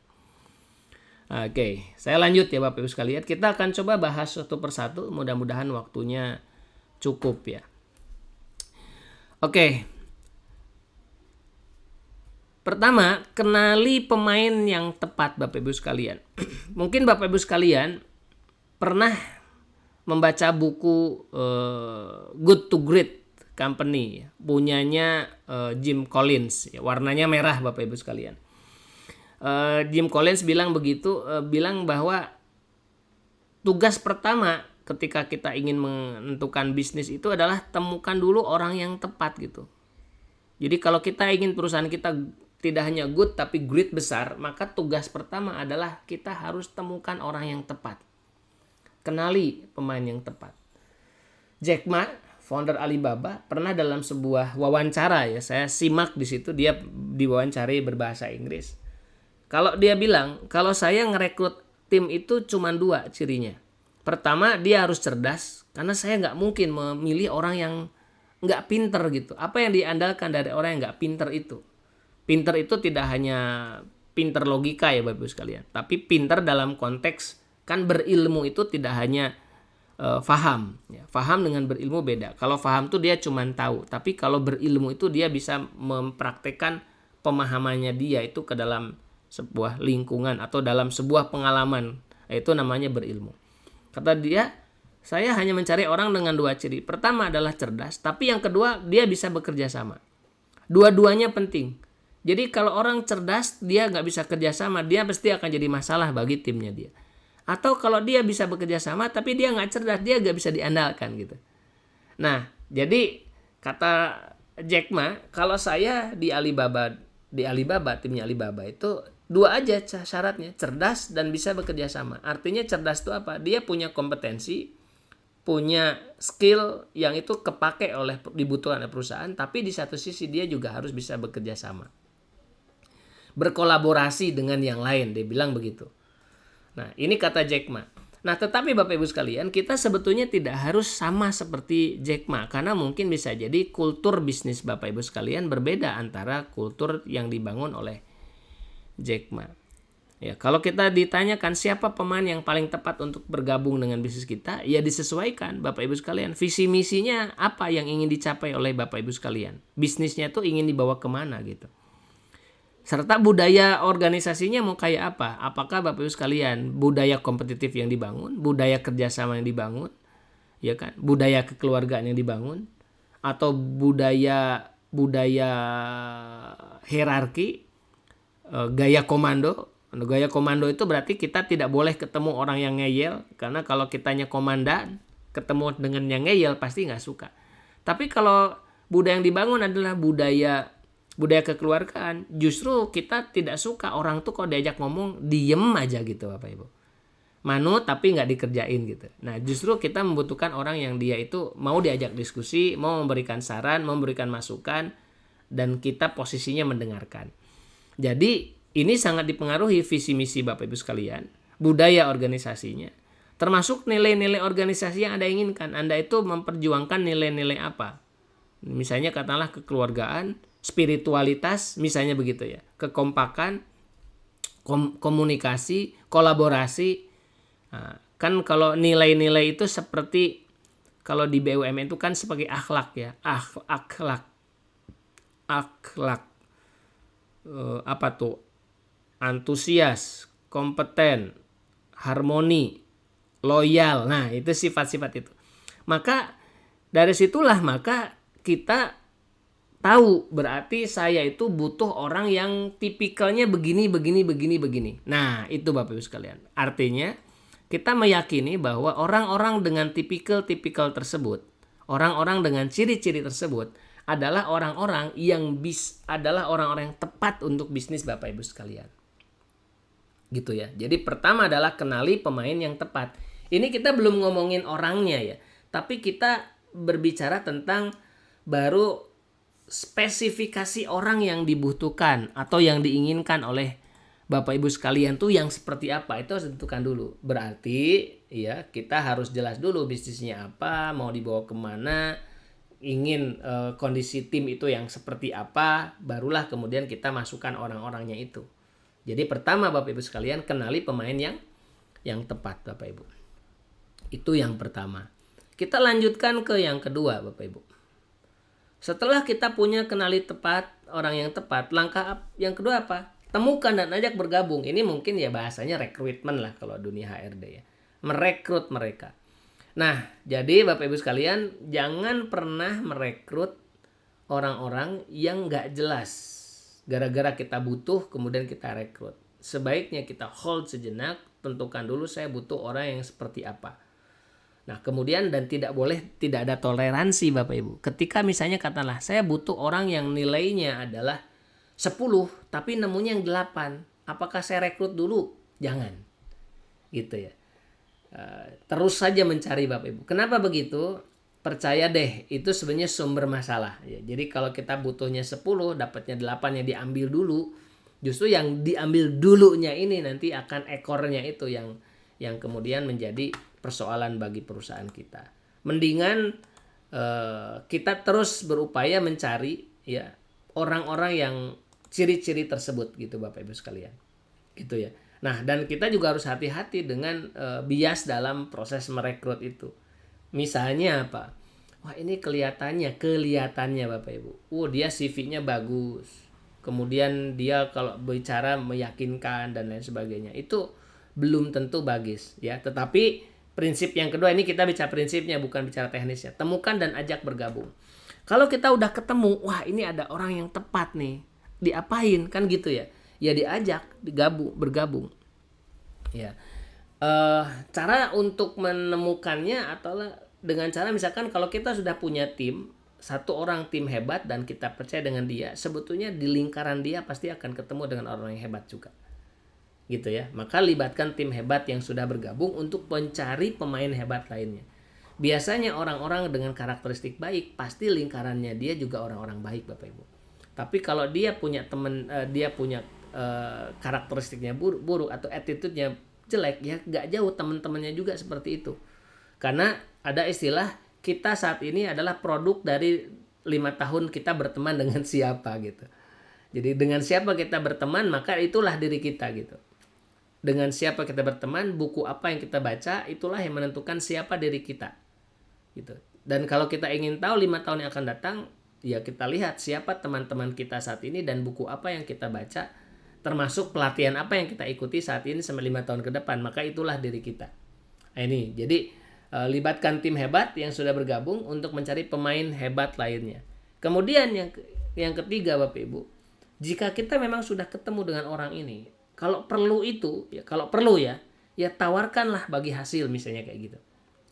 Oke, saya lanjut ya Bapak Ibu sekalian. Kita akan coba bahas satu persatu. Mudah-mudahan waktunya cukup ya. Oke. Pertama, kenali pemain yang tepat Bapak Ibu sekalian. Mungkin Bapak Ibu sekalian pernah membaca buku Good to Great Company punyanya Jim Collins ya, warnanya merah Bapak Ibu sekalian. Jim Collins bilang begitu, bilang bahwa tugas pertama ketika kita ingin menentukan bisnis itu adalah temukan dulu orang yang tepat gitu. Jadi kalau kita ingin perusahaan kita tidak hanya good tapi great besar, maka tugas pertama adalah kita harus temukan orang yang tepat. Kenali pemain yang tepat. Jack Ma, founder Alibaba, pernah dalam sebuah wawancara ya, saya simak di situ, dia diwawancari berbahasa Inggris. Kalau dia bilang, kalau saya ngerekrut tim itu cuma 2 cirinya. Pertama, dia harus cerdas, karena saya nggak mungkin memilih orang yang nggak pinter gitu. Apa yang diandalkan dari orang yang nggak pinter itu? Pinter itu tidak hanya pinter logika ya Bapak Ibu sekalian, tapi pinter dalam konteks kan berilmu itu tidak hanya faham. Ya, faham dengan berilmu beda. Kalau faham tuh dia cuma tahu, tapi kalau berilmu itu dia bisa mempraktekkan pemahamannya dia itu ke dalam sebuah lingkungan atau dalam sebuah pengalaman. Itu namanya berilmu. Kata dia, saya hanya mencari orang dengan 2 ciri. Pertama adalah cerdas, tapi yang kedua dia bisa bekerja sama. Dua-duanya penting. Jadi kalau orang cerdas dia nggak bisa kerja sama, dia pasti akan jadi masalah bagi timnya dia. Atau kalau dia bisa bekerja sama tapi dia nggak cerdas, dia nggak bisa diandalkan gitu. Nah, jadi kata Jack Ma, kalau saya di Alibaba, timnya Alibaba itu 2 aja syaratnya, cerdas dan bisa bekerja sama. Artinya cerdas itu apa? Dia punya kompetensi, punya skill yang itu kepake dibutuhkan oleh perusahaan, tapi di satu sisi dia juga harus bisa bekerja sama. Berkolaborasi dengan yang lain, dia bilang begitu. Nah, ini kata Jack Ma. Nah, tetapi Bapak Ibu sekalian, kita sebetulnya tidak harus sama seperti Jack Ma, karena mungkin bisa jadi kultur bisnis Bapak Ibu sekalian berbeda antara kultur yang dibangun oleh Jack Ma. Ya, kalau kita ditanyakan siapa pemain yang paling tepat untuk bergabung dengan bisnis kita, ya disesuaikan Bapak Ibu sekalian. Visi misinya apa yang ingin dicapai oleh Bapak Ibu sekalian. Bisnisnya tuh ingin dibawa kemana gitu. Serta budaya organisasinya mau kayak apa? Apakah Bapak Ibu sekalian budaya kompetitif yang dibangun, budaya kerjasama yang dibangun, ya kan? Budaya kekeluargaan yang dibangun, atau budaya hierarki, gaya komando, Gaya komando itu berarti kita tidak boleh ketemu orang yang ngeyel, karena kalau kitanya komandan ketemu dengan yang ngeyel pasti nggak suka. Tapi kalau budaya yang dibangun adalah budaya kekeluargaan, justru kita tidak suka orang tuh kalau diajak ngomong diem aja gitu Bapak Ibu. Manut tapi nggak dikerjain gitu. Nah justru kita membutuhkan orang yang dia itu mau diajak diskusi, mau memberikan saran, memberikan masukan, dan kita posisinya mendengarkan. Jadi ini sangat dipengaruhi visi misi Bapak Ibu sekalian, budaya organisasinya, termasuk nilai-nilai organisasi yang Anda inginkan. Anda itu memperjuangkan nilai-nilai apa? Misalnya katakanlah kekeluargaan, spiritualitas, misalnya begitu ya, kekompakan, komunikasi, kolaborasi. Nah, kan kalau nilai-nilai itu seperti kalau di BUMN itu kan sebagai akhlak ya, akhlak. Apa tuh? Antusias, kompeten, harmoni, loyal. Nah, itu sifat-sifat itu. Maka dari situlah maka kita tahu berarti saya itu butuh orang yang tipikalnya begini. Nah, itu Bapak Ibu sekalian. Artinya kita meyakini bahwa orang-orang dengan tipikal tersebut, orang-orang dengan ciri-ciri tersebut adalah orang-orang yang tepat untuk bisnis Bapak Ibu sekalian. Gitu ya. Jadi pertama adalah kenali pemain yang tepat. Ini kita belum ngomongin orangnya ya, tapi kita berbicara tentang baru spesifikasi orang yang dibutuhkan atau yang diinginkan oleh Bapak Ibu sekalian tuh yang seperti apa, itu harus ditentukan dulu. Berarti ya kita harus jelas dulu bisnisnya apa, mau dibawa kemana, ingin kondisi tim itu yang seperti apa, barulah kemudian kita masukkan orang-orangnya itu. Jadi pertama Bapak Ibu sekalian, kenali pemain yang tepat Bapak Ibu. Itu yang pertama. Kita lanjutkan ke yang kedua Bapak Ibu. Setelah kita punya kenali tepat, orang yang tepat, langkah yang kedua apa? Temukan dan ajak bergabung. Ini mungkin ya bahasanya rekrutmen lah kalau dunia HRD ya. Merekrut mereka. Nah, jadi Bapak Ibu sekalian, jangan pernah merekrut orang-orang yang gak jelas. Gara-gara kita butuh, kemudian kita rekrut. Sebaiknya kita hold sejenak, tentukan dulu saya butuh orang yang seperti apa. Nah, kemudian dan tidak ada toleransi Bapak Ibu. Ketika misalnya katakanlah, saya butuh orang yang nilainya adalah 10, tapi nemunya yang 8. Apakah saya rekrut dulu? Jangan. Gitu ya. Terus saja mencari Bapak Ibu. Kenapa begitu? Percaya deh, itu sebenarnya sumber masalah ya. Jadi kalau kita butuhnya 10, dapatnya 8 yang diambil dulu, justru yang diambil dulunya ini nanti akan ekornya itu yang kemudian menjadi persoalan bagi perusahaan kita. Mendingan kita terus berupaya mencari ya orang-orang yang ciri-ciri tersebut gitu Bapak Ibu sekalian. Gitu ya. Nah, dan kita juga harus hati-hati dengan bias dalam proses merekrut itu. Misalnya apa? Wah, ini kelihatannya Bapak Ibu. Dia CV-nya bagus. Kemudian dia kalau bicara meyakinkan dan lain sebagainya. Itu belum tentu bagus ya. Tetapi prinsip yang kedua, ini kita bicara prinsipnya bukan bicara teknisnya. Temukan dan ajak bergabung. Kalau kita udah ketemu, wah ini ada orang yang tepat nih. Diapain kan gitu ya? Ya diajak, bergabung. Ya. Cara untuk menemukannya adalah dengan cara misalkan kalau kita sudah punya tim, satu orang tim hebat dan kita percaya dengan dia, sebetulnya di lingkaran dia pasti akan ketemu dengan orang yang hebat juga. Gitu ya. Maka libatkan tim hebat yang sudah bergabung untuk mencari pemain hebat lainnya. Biasanya orang-orang dengan karakteristik baik pasti lingkarannya dia juga orang-orang baik Bapak Ibu. Tapi kalau dia punya teman, dia punya karakteristiknya buruk atau attitude-nya jelek, ya gak jauh teman-temannya juga seperti itu. Karena ada istilah kita saat ini adalah produk dari 5 tahun kita berteman dengan siapa gitu. Jadi dengan siapa kita berteman, maka itulah diri kita gitu. Dengan siapa kita berteman, buku apa yang kita baca, itulah yang menentukan siapa diri kita gitu. Dan kalau kita ingin tahu 5 tahun yang akan datang, ya kita lihat siapa teman-teman kita saat ini dan buku apa yang kita baca, termasuk pelatihan apa yang kita ikuti saat ini sampai 5 tahun ke depan, maka itulah diri kita. Nah, ini jadi libatkan tim hebat yang sudah bergabung untuk mencari pemain hebat lainnya. Kemudian yang ketiga Bapak Ibu, jika kita memang sudah ketemu dengan orang ini, Kalau perlu itu, ya kalau perlu ya tawarkanlah bagi hasil misalnya kayak gitu.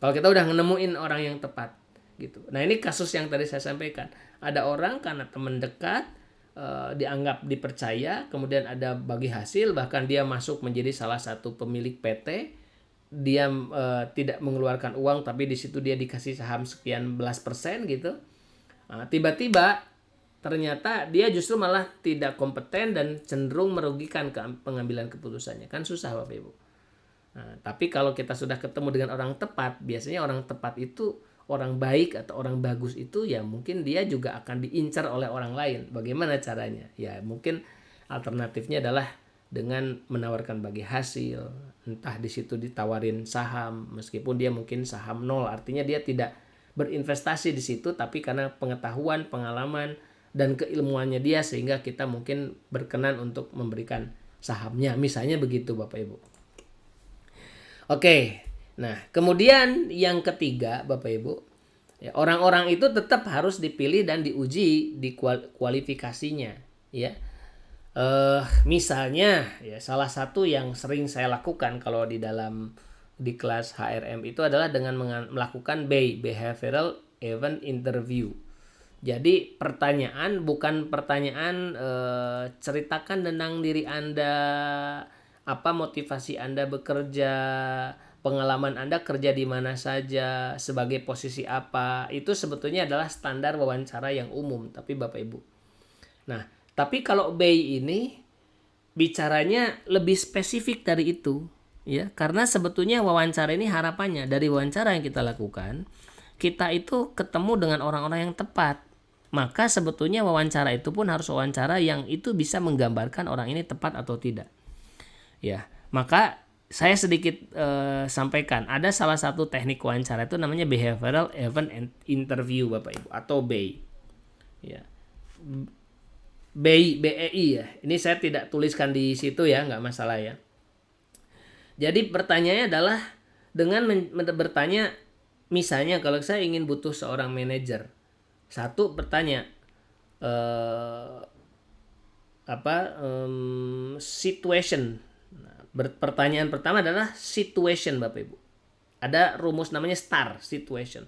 Kalau kita udah nemuin orang yang tepat gitu. Nah, ini kasus yang tadi saya sampaikan. Ada orang karena teman dekat dianggap dipercaya, kemudian ada bagi hasil, bahkan dia masuk menjadi salah satu pemilik PT. Dia tidak mengeluarkan uang, tapi di situ dia dikasih saham sekian belas persen gitu. Nah, tiba-tiba ternyata dia justru malah tidak kompeten dan cenderung merugikan pengambilan keputusannya. Kan susah Bapak Ibu. Nah, tapi kalau kita sudah ketemu dengan orang tepat, biasanya orang tepat itu orang baik atau orang bagus itu ya mungkin dia juga akan diincar oleh orang lain. Bagaimana caranya? Ya mungkin alternatifnya adalah dengan menawarkan bagi hasil. Entah di situ ditawarin saham, meskipun dia mungkin saham nol, artinya dia tidak berinvestasi di situ, tapi karena pengetahuan, pengalaman, dan keilmuannya dia sehingga kita mungkin berkenan untuk memberikan sahamnya, misalnya begitu Bapak Ibu. Oke, nah kemudian yang ketiga Bapak Ibu, ya, orang-orang itu tetap harus dipilih dan diuji di kualifikasinya, ya. Misalnya ya salah satu yang sering saya lakukan kalau di kelas HRM itu adalah dengan melakukan BEI, Behavioral Event Interview. Jadi pertanyaan bukan pertanyaan ceritakan tentang diri Anda, apa motivasi Anda bekerja, pengalaman Anda kerja di mana saja, sebagai posisi apa. Itu sebetulnya adalah standar wawancara yang umum, tapi Bapak Ibu. Nah, tapi kalau BEI ini bicaranya lebih spesifik dari itu, ya. Karena sebetulnya wawancara ini harapannya dari wawancara yang kita lakukan, kita itu ketemu dengan orang-orang yang tepat. Maka sebetulnya wawancara itu pun harus wawancara yang itu bisa menggambarkan orang ini tepat atau tidak. Ya, maka saya sedikit sampaikan, ada salah satu teknik wawancara itu namanya Behavioral Event Interview Bapak Ibu atau BEI. Ya. BEI ya. Ini saya tidak tuliskan di situ ya, nggak masalah ya. Jadi pertanyaannya adalah dengan bertanya, misalnya kalau saya ingin butuh seorang manajer, satu bertanya situation. Pertanyaan pertama adalah situation Bapak Ibu. Ada rumus namanya STAR, situation.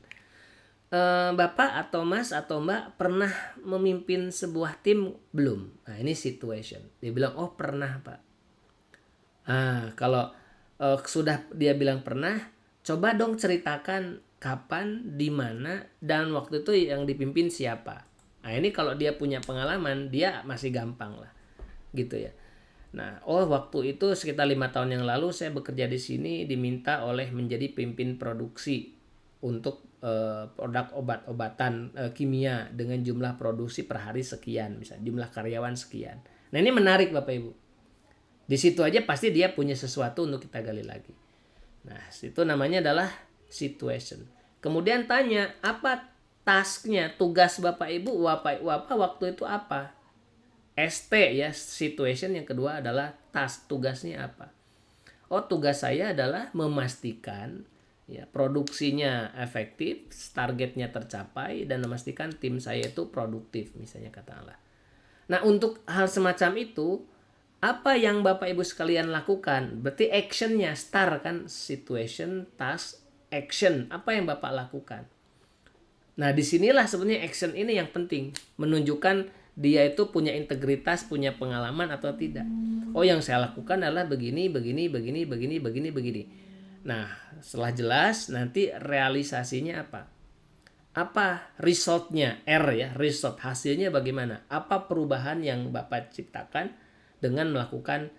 Bapak atau Mas atau Mbak pernah memimpin sebuah tim belum? Nah, ini situation. Dia bilang, oh pernah Pak. Nah, kalau sudah dia bilang pernah, coba dong ceritakan kapan, di mana, dan waktu itu yang dipimpin siapa. Nah, ini kalau dia punya pengalaman, dia masih gampang lah, gitu ya. Nah, waktu itu sekitar 5 tahun yang lalu saya bekerja di sini, diminta oleh menjadi pimpin produksi untuk produk obat-obatan kimia dengan jumlah produksi per hari sekian, misalnya jumlah karyawan sekian. Nah, ini menarik Bapak Ibu. Di situ aja pasti dia punya sesuatu untuk kita gali lagi. Nah, itu namanya adalah situation. Kemudian tanya, apa tasknya, tugas Bapak Ibu waktu itu apa? ST ya, situation. Yang kedua adalah task, tugasnya apa? Tugas saya adalah memastikan ya produksinya efektif, targetnya tercapai, dan memastikan tim saya itu produktif, misalnya katakanlah. Nah, untuk hal semacam itu, apa yang Bapak Ibu sekalian lakukan? Berarti actionnya, STAR kan, situation, task, action. Apa yang Bapak lakukan? Nah, disinilah sebenarnya action ini yang penting, menunjukkan dia itu punya integritas, punya pengalaman atau tidak. Yang saya lakukan adalah begini. Nah, setelah jelas, nanti realisasinya apa? Apa resultnya? R ya, result, hasilnya bagaimana? Apa perubahan yang Bapak ciptakan dengan melakukan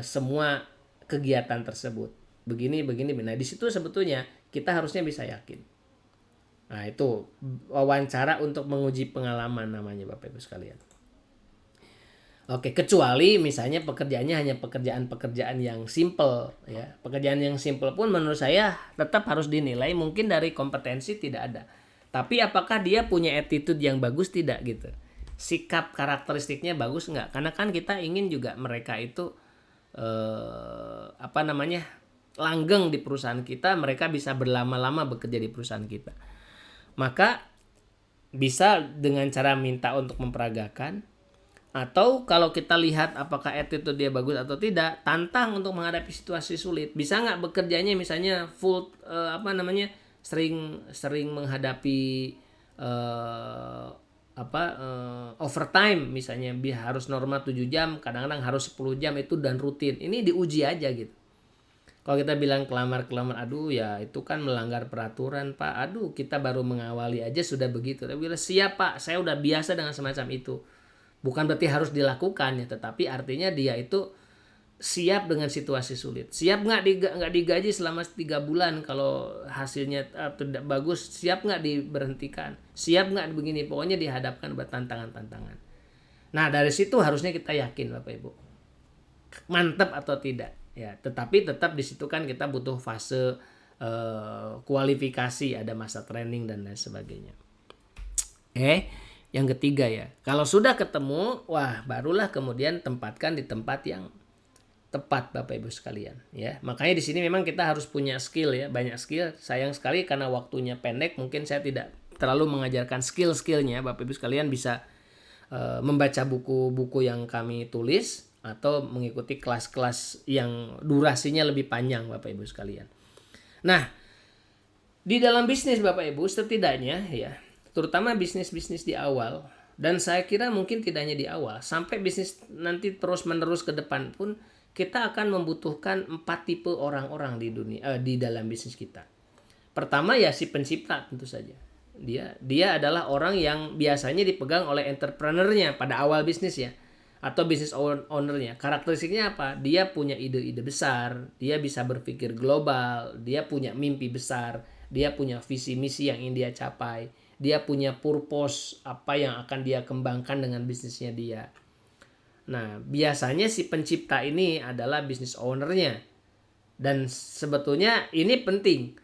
semua kegiatan tersebut? Begini. Nah, di situ sebetulnya kita harusnya bisa yakin. Nah, itu wawancara untuk menguji pengalaman namanya Bapak Ibu sekalian. Oke, kecuali misalnya pekerjaannya hanya pekerjaan yang simple ya. Pekerjaan yang simple pun menurut saya tetap harus dinilai, mungkin dari kompetensi tidak ada. Tapi apakah dia punya attitude yang bagus tidak gitu. Sikap karakteristiknya bagus enggak? Karena kan kita ingin juga mereka itu langgeng di perusahaan kita, mereka bisa berlama-lama bekerja di perusahaan kita. Maka bisa dengan cara minta untuk memperagakan, Atau kalau kita lihat apakah attitude dia bagus atau tidak, tantang untuk menghadapi situasi sulit. Bisa nggak bekerjanya misalnya full sering menghadapi overtime misalnya, harus normal 7 jam, kadang-kadang harus 10 jam itu dan rutin. Ini diuji aja gitu. Kalau kita bilang kelamar, aduh ya itu kan melanggar peraturan Pak, aduh kita baru mengawali aja sudah begitu. Tapi bilang siap Pak, saya udah biasa dengan semacam itu. Bukan berarti harus dilakukan ya, tetapi artinya dia itu siap dengan situasi sulit. Siap nggak digaji selama 3 bulan kalau hasilnya tidak bagus, siap nggak diberhentikan, siap nggak begini, pokoknya dihadapkan buat tantangan-tantangan. Nah dari situ harusnya kita yakin Bapak Ibu, mantap atau tidak ya. Tetapi tetap di situ kan kita butuh fase kualifikasi, ada masa training dan lain sebagainya. Yang ketiga ya, kalau sudah ketemu, wah barulah kemudian tempatkan di tempat yang tepat Bapak Ibu sekalian ya. Makanya di sini memang kita harus punya skill ya, banyak skill. Sayang sekali karena waktunya pendek, mungkin saya tidak terlalu mengajarkan skill-skillnya. Bapak Ibu sekalian bisa membaca buku-buku yang kami tulis atau mengikuti kelas-kelas yang durasinya lebih panjang Bapak Ibu sekalian. Nah, di dalam bisnis Bapak Ibu setidaknya ya, terutama bisnis-bisnis di awal, dan saya kira mungkin tidak hanya di awal, sampai bisnis nanti terus-menerus ke depan pun kita akan membutuhkan 4 tipe orang-orang di dunia, di dalam bisnis kita. Pertama ya si pencipta tentu saja. Dia adalah orang yang biasanya dipegang oleh entrepreneurnya pada awal bisnis ya, atau business ownernya. Karakteristiknya apa? Dia punya ide-ide besar, dia bisa berpikir global, dia punya mimpi besar, dia punya visi misi yang ingin dia capai, dia punya purpose apa yang akan dia kembangkan dengan bisnisnya dia. Nah, biasanya si pencipta ini adalah business ownernya. Dan sebetulnya ini penting.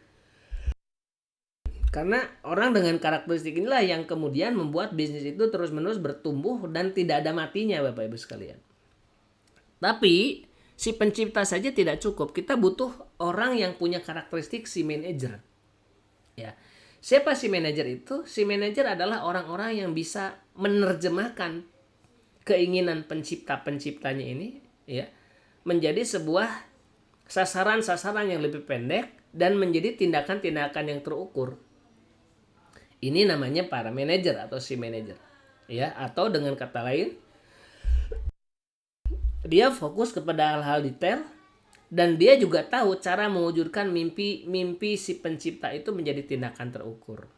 Karena orang dengan karakteristik inilah yang kemudian membuat bisnis itu terus-menerus bertumbuh dan tidak ada matinya Bapak Ibu sekalian. Tapi si pencipta saja tidak cukup. Kita butuh orang yang punya karakteristik si manajer. Ya. Siapa si manajer itu? Si manajer adalah orang-orang yang bisa menerjemahkan keinginan pencipta-penciptanya ini ya menjadi sebuah sasaran-sasaran yang lebih pendek dan menjadi tindakan-tindakan yang terukur. Ini namanya para manajer atau si manajer. Ya, atau dengan kata lain dia fokus kepada hal-hal detail dan dia juga tahu cara mewujudkan mimpi si pencipta itu menjadi tindakan terukur.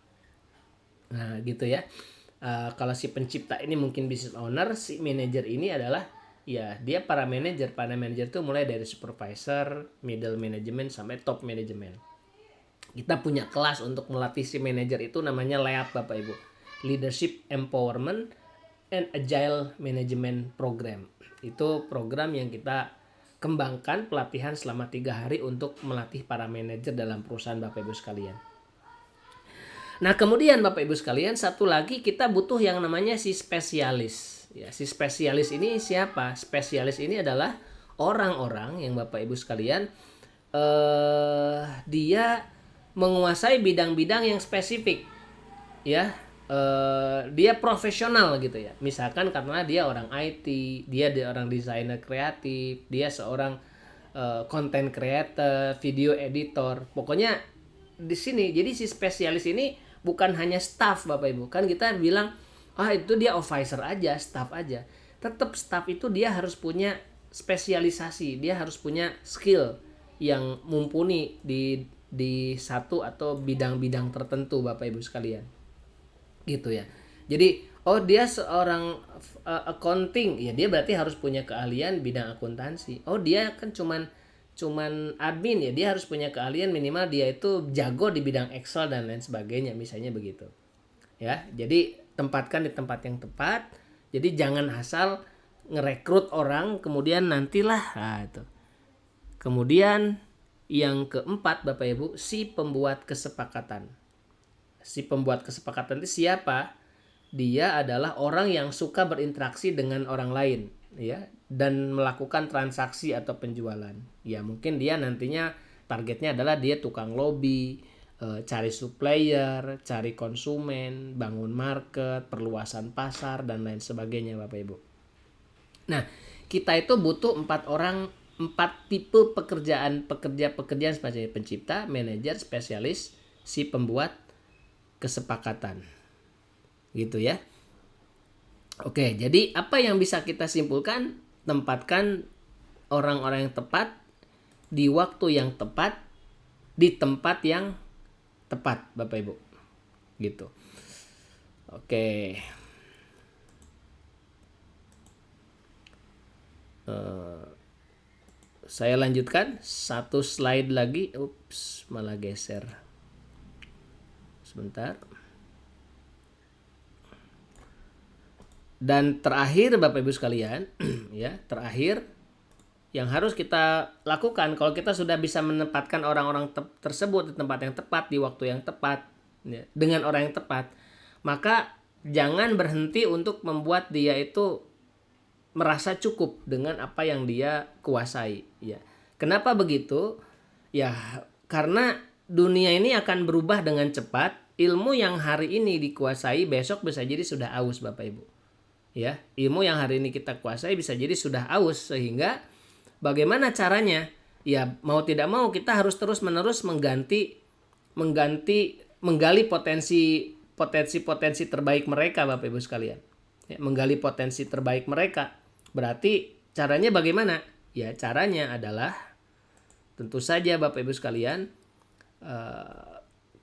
Nah, gitu ya. Kalau si pencipta ini mungkin business owner, si manajer ini adalah ya dia para manajer. Para manajer itu mulai dari supervisor, middle management sampai top management. Kita punya kelas untuk melatih si manajer itu namanya LEAP Bapak Ibu. Leadership Empowerment and Agile Management Program. Itu program yang kita kembangkan pelatihan selama 3 hari untuk melatih para manajer dalam perusahaan Bapak Ibu sekalian. Nah kemudian Bapak Ibu sekalian, satu lagi kita butuh yang namanya si spesialis. Ya, si spesialis ini siapa? Spesialis ini adalah orang-orang yang Bapak Ibu sekalian dia menguasai bidang-bidang yang spesifik. Ya, dia profesional gitu ya. Misalkan karena dia orang IT, dia orang desainer kreatif, dia seorang content creator, video editor. Pokoknya di sini jadi si spesialis ini bukan hanya staff Bapak Ibu. Kan kita bilang itu dia advisor aja, staff aja. Tetap staff itu dia harus punya spesialisasi, dia harus punya skill yang mumpuni di satu atau bidang-bidang tertentu Bapak Ibu sekalian. Gitu ya. Jadi dia seorang accounting, ya dia berarti harus punya keahlian bidang akuntansi. Dia kan cuman admin, ya dia harus punya keahlian minimal dia itu jago di bidang Excel dan lain sebagainya, misalnya begitu. Ya, jadi tempatkan di tempat yang tepat. Jadi jangan asal ngerekrut orang kemudian nantilah itu. Kemudian yang keempat Bapak Ibu, si pembuat kesepakatan. Si pembuat kesepakatan itu siapa? Dia adalah orang yang suka berinteraksi dengan orang lain, ya, dan melakukan transaksi atau penjualan. Ya, mungkin dia nantinya targetnya adalah dia tukang lobby, cari supplier, cari konsumen, bangun market, perluasan pasar dan lain sebagainya Bapak Ibu. Nah, kita itu butuh 4 tipe pekerjaan sebagai pencipta, manajer, spesialis, si pembuat kesepakatan. Gitu ya. Oke, jadi apa yang bisa kita simpulkan? Tempatkan orang-orang yang tepat di waktu yang tepat di tempat yang tepat, Bapak Ibu. Gitu. Oke. Saya lanjutkan satu slide lagi. Ups, malah geser. Sebentar. Dan terakhir Bapak Ibu sekalian, ya, terakhir yang harus kita lakukan kalau kita sudah bisa menempatkan orang-orang tersebut di tempat yang tepat, di waktu yang tepat, ya, dengan orang yang tepat, maka jangan berhenti untuk membuat dia itu merasa cukup dengan apa yang dia kuasai, ya. Kenapa begitu? Ya, karena dunia ini akan berubah dengan cepat. Ilmu yang hari ini dikuasai besok bisa jadi sudah aus, Bapak Ibu. Ya, ilmu yang hari ini kita kuasai bisa jadi sudah aus, sehingga bagaimana caranya? Ya, mau tidak mau kita harus terus-menerus menggali potensi terbaik mereka, Bapak Ibu sekalian. Ya, menggali potensi terbaik mereka. Berarti caranya bagaimana? Ya, caranya adalah tentu saja Bapak Ibu sekalian,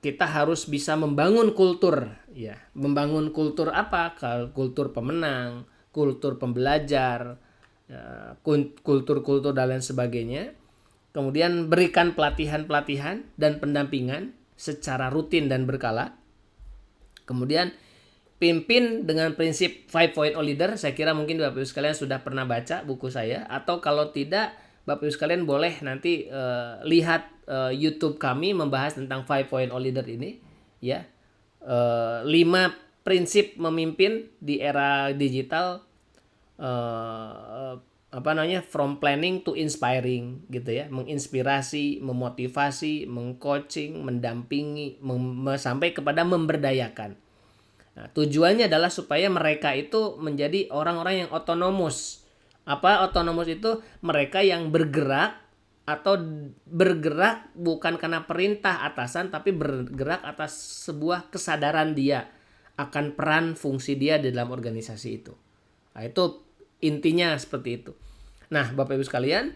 kita harus bisa membangun kultur, ya. Membangun kultur apa? Kultur pemenang, kultur pembelajar, kultur-kultur dan lain sebagainya. Kemudian berikan pelatihan-pelatihan dan pendampingan secara rutin dan berkala. Kemudian pimpin dengan prinsip 5.0 leader. Saya kira mungkin Bapak Ibu sekalian sudah pernah baca buku saya, atau kalau tidak Bapak Ibu sekalian boleh nanti lihat YouTube kami membahas tentang 5.0 leader ini, ya. 5 prinsip memimpin di era digital, from planning to inspiring, gitu ya. Menginspirasi, memotivasi, mengcoaching, mendampingi, sampai kepada memberdayakan. Nah, tujuannya adalah supaya mereka itu menjadi orang-orang yang otonomus. Apa otonomus itu? Mereka yang bergerak bukan karena perintah atasan, tapi bergerak atas sebuah kesadaran dia akan peran fungsi dia di dalam organisasi itu. Nah, itu intinya seperti itu. Nah, Bapak Ibu sekalian,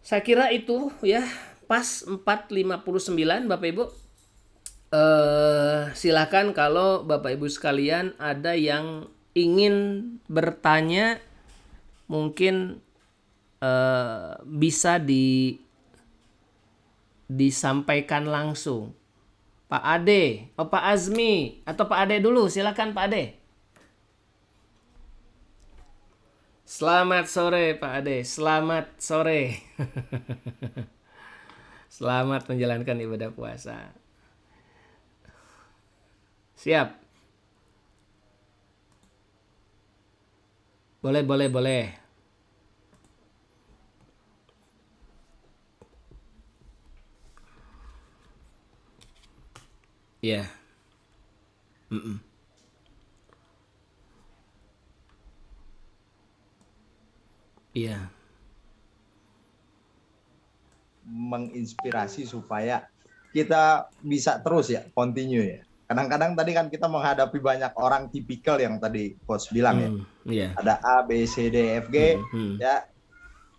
saya kira itu ya pas 4:59 Bapak Ibu. Silakan kalau Bapak Ibu sekalian ada yang ingin bertanya, mungkin bisa disampaikan langsung. Pak Ade, Pak Azmi, atau Pak Ade dulu, silakan Pak Ade. Selamat sore Pak Ade, selamat sore. Selamat menjalankan ibadah puasa. Siap. Boleh. Iya. Iya. Menginspirasi supaya kita bisa terus ya, continue ya. Kadang-kadang tadi kan kita menghadapi banyak orang tipikal yang tadi Coach bilang ya. Iya. Ada A, B, C, D, F, G ya.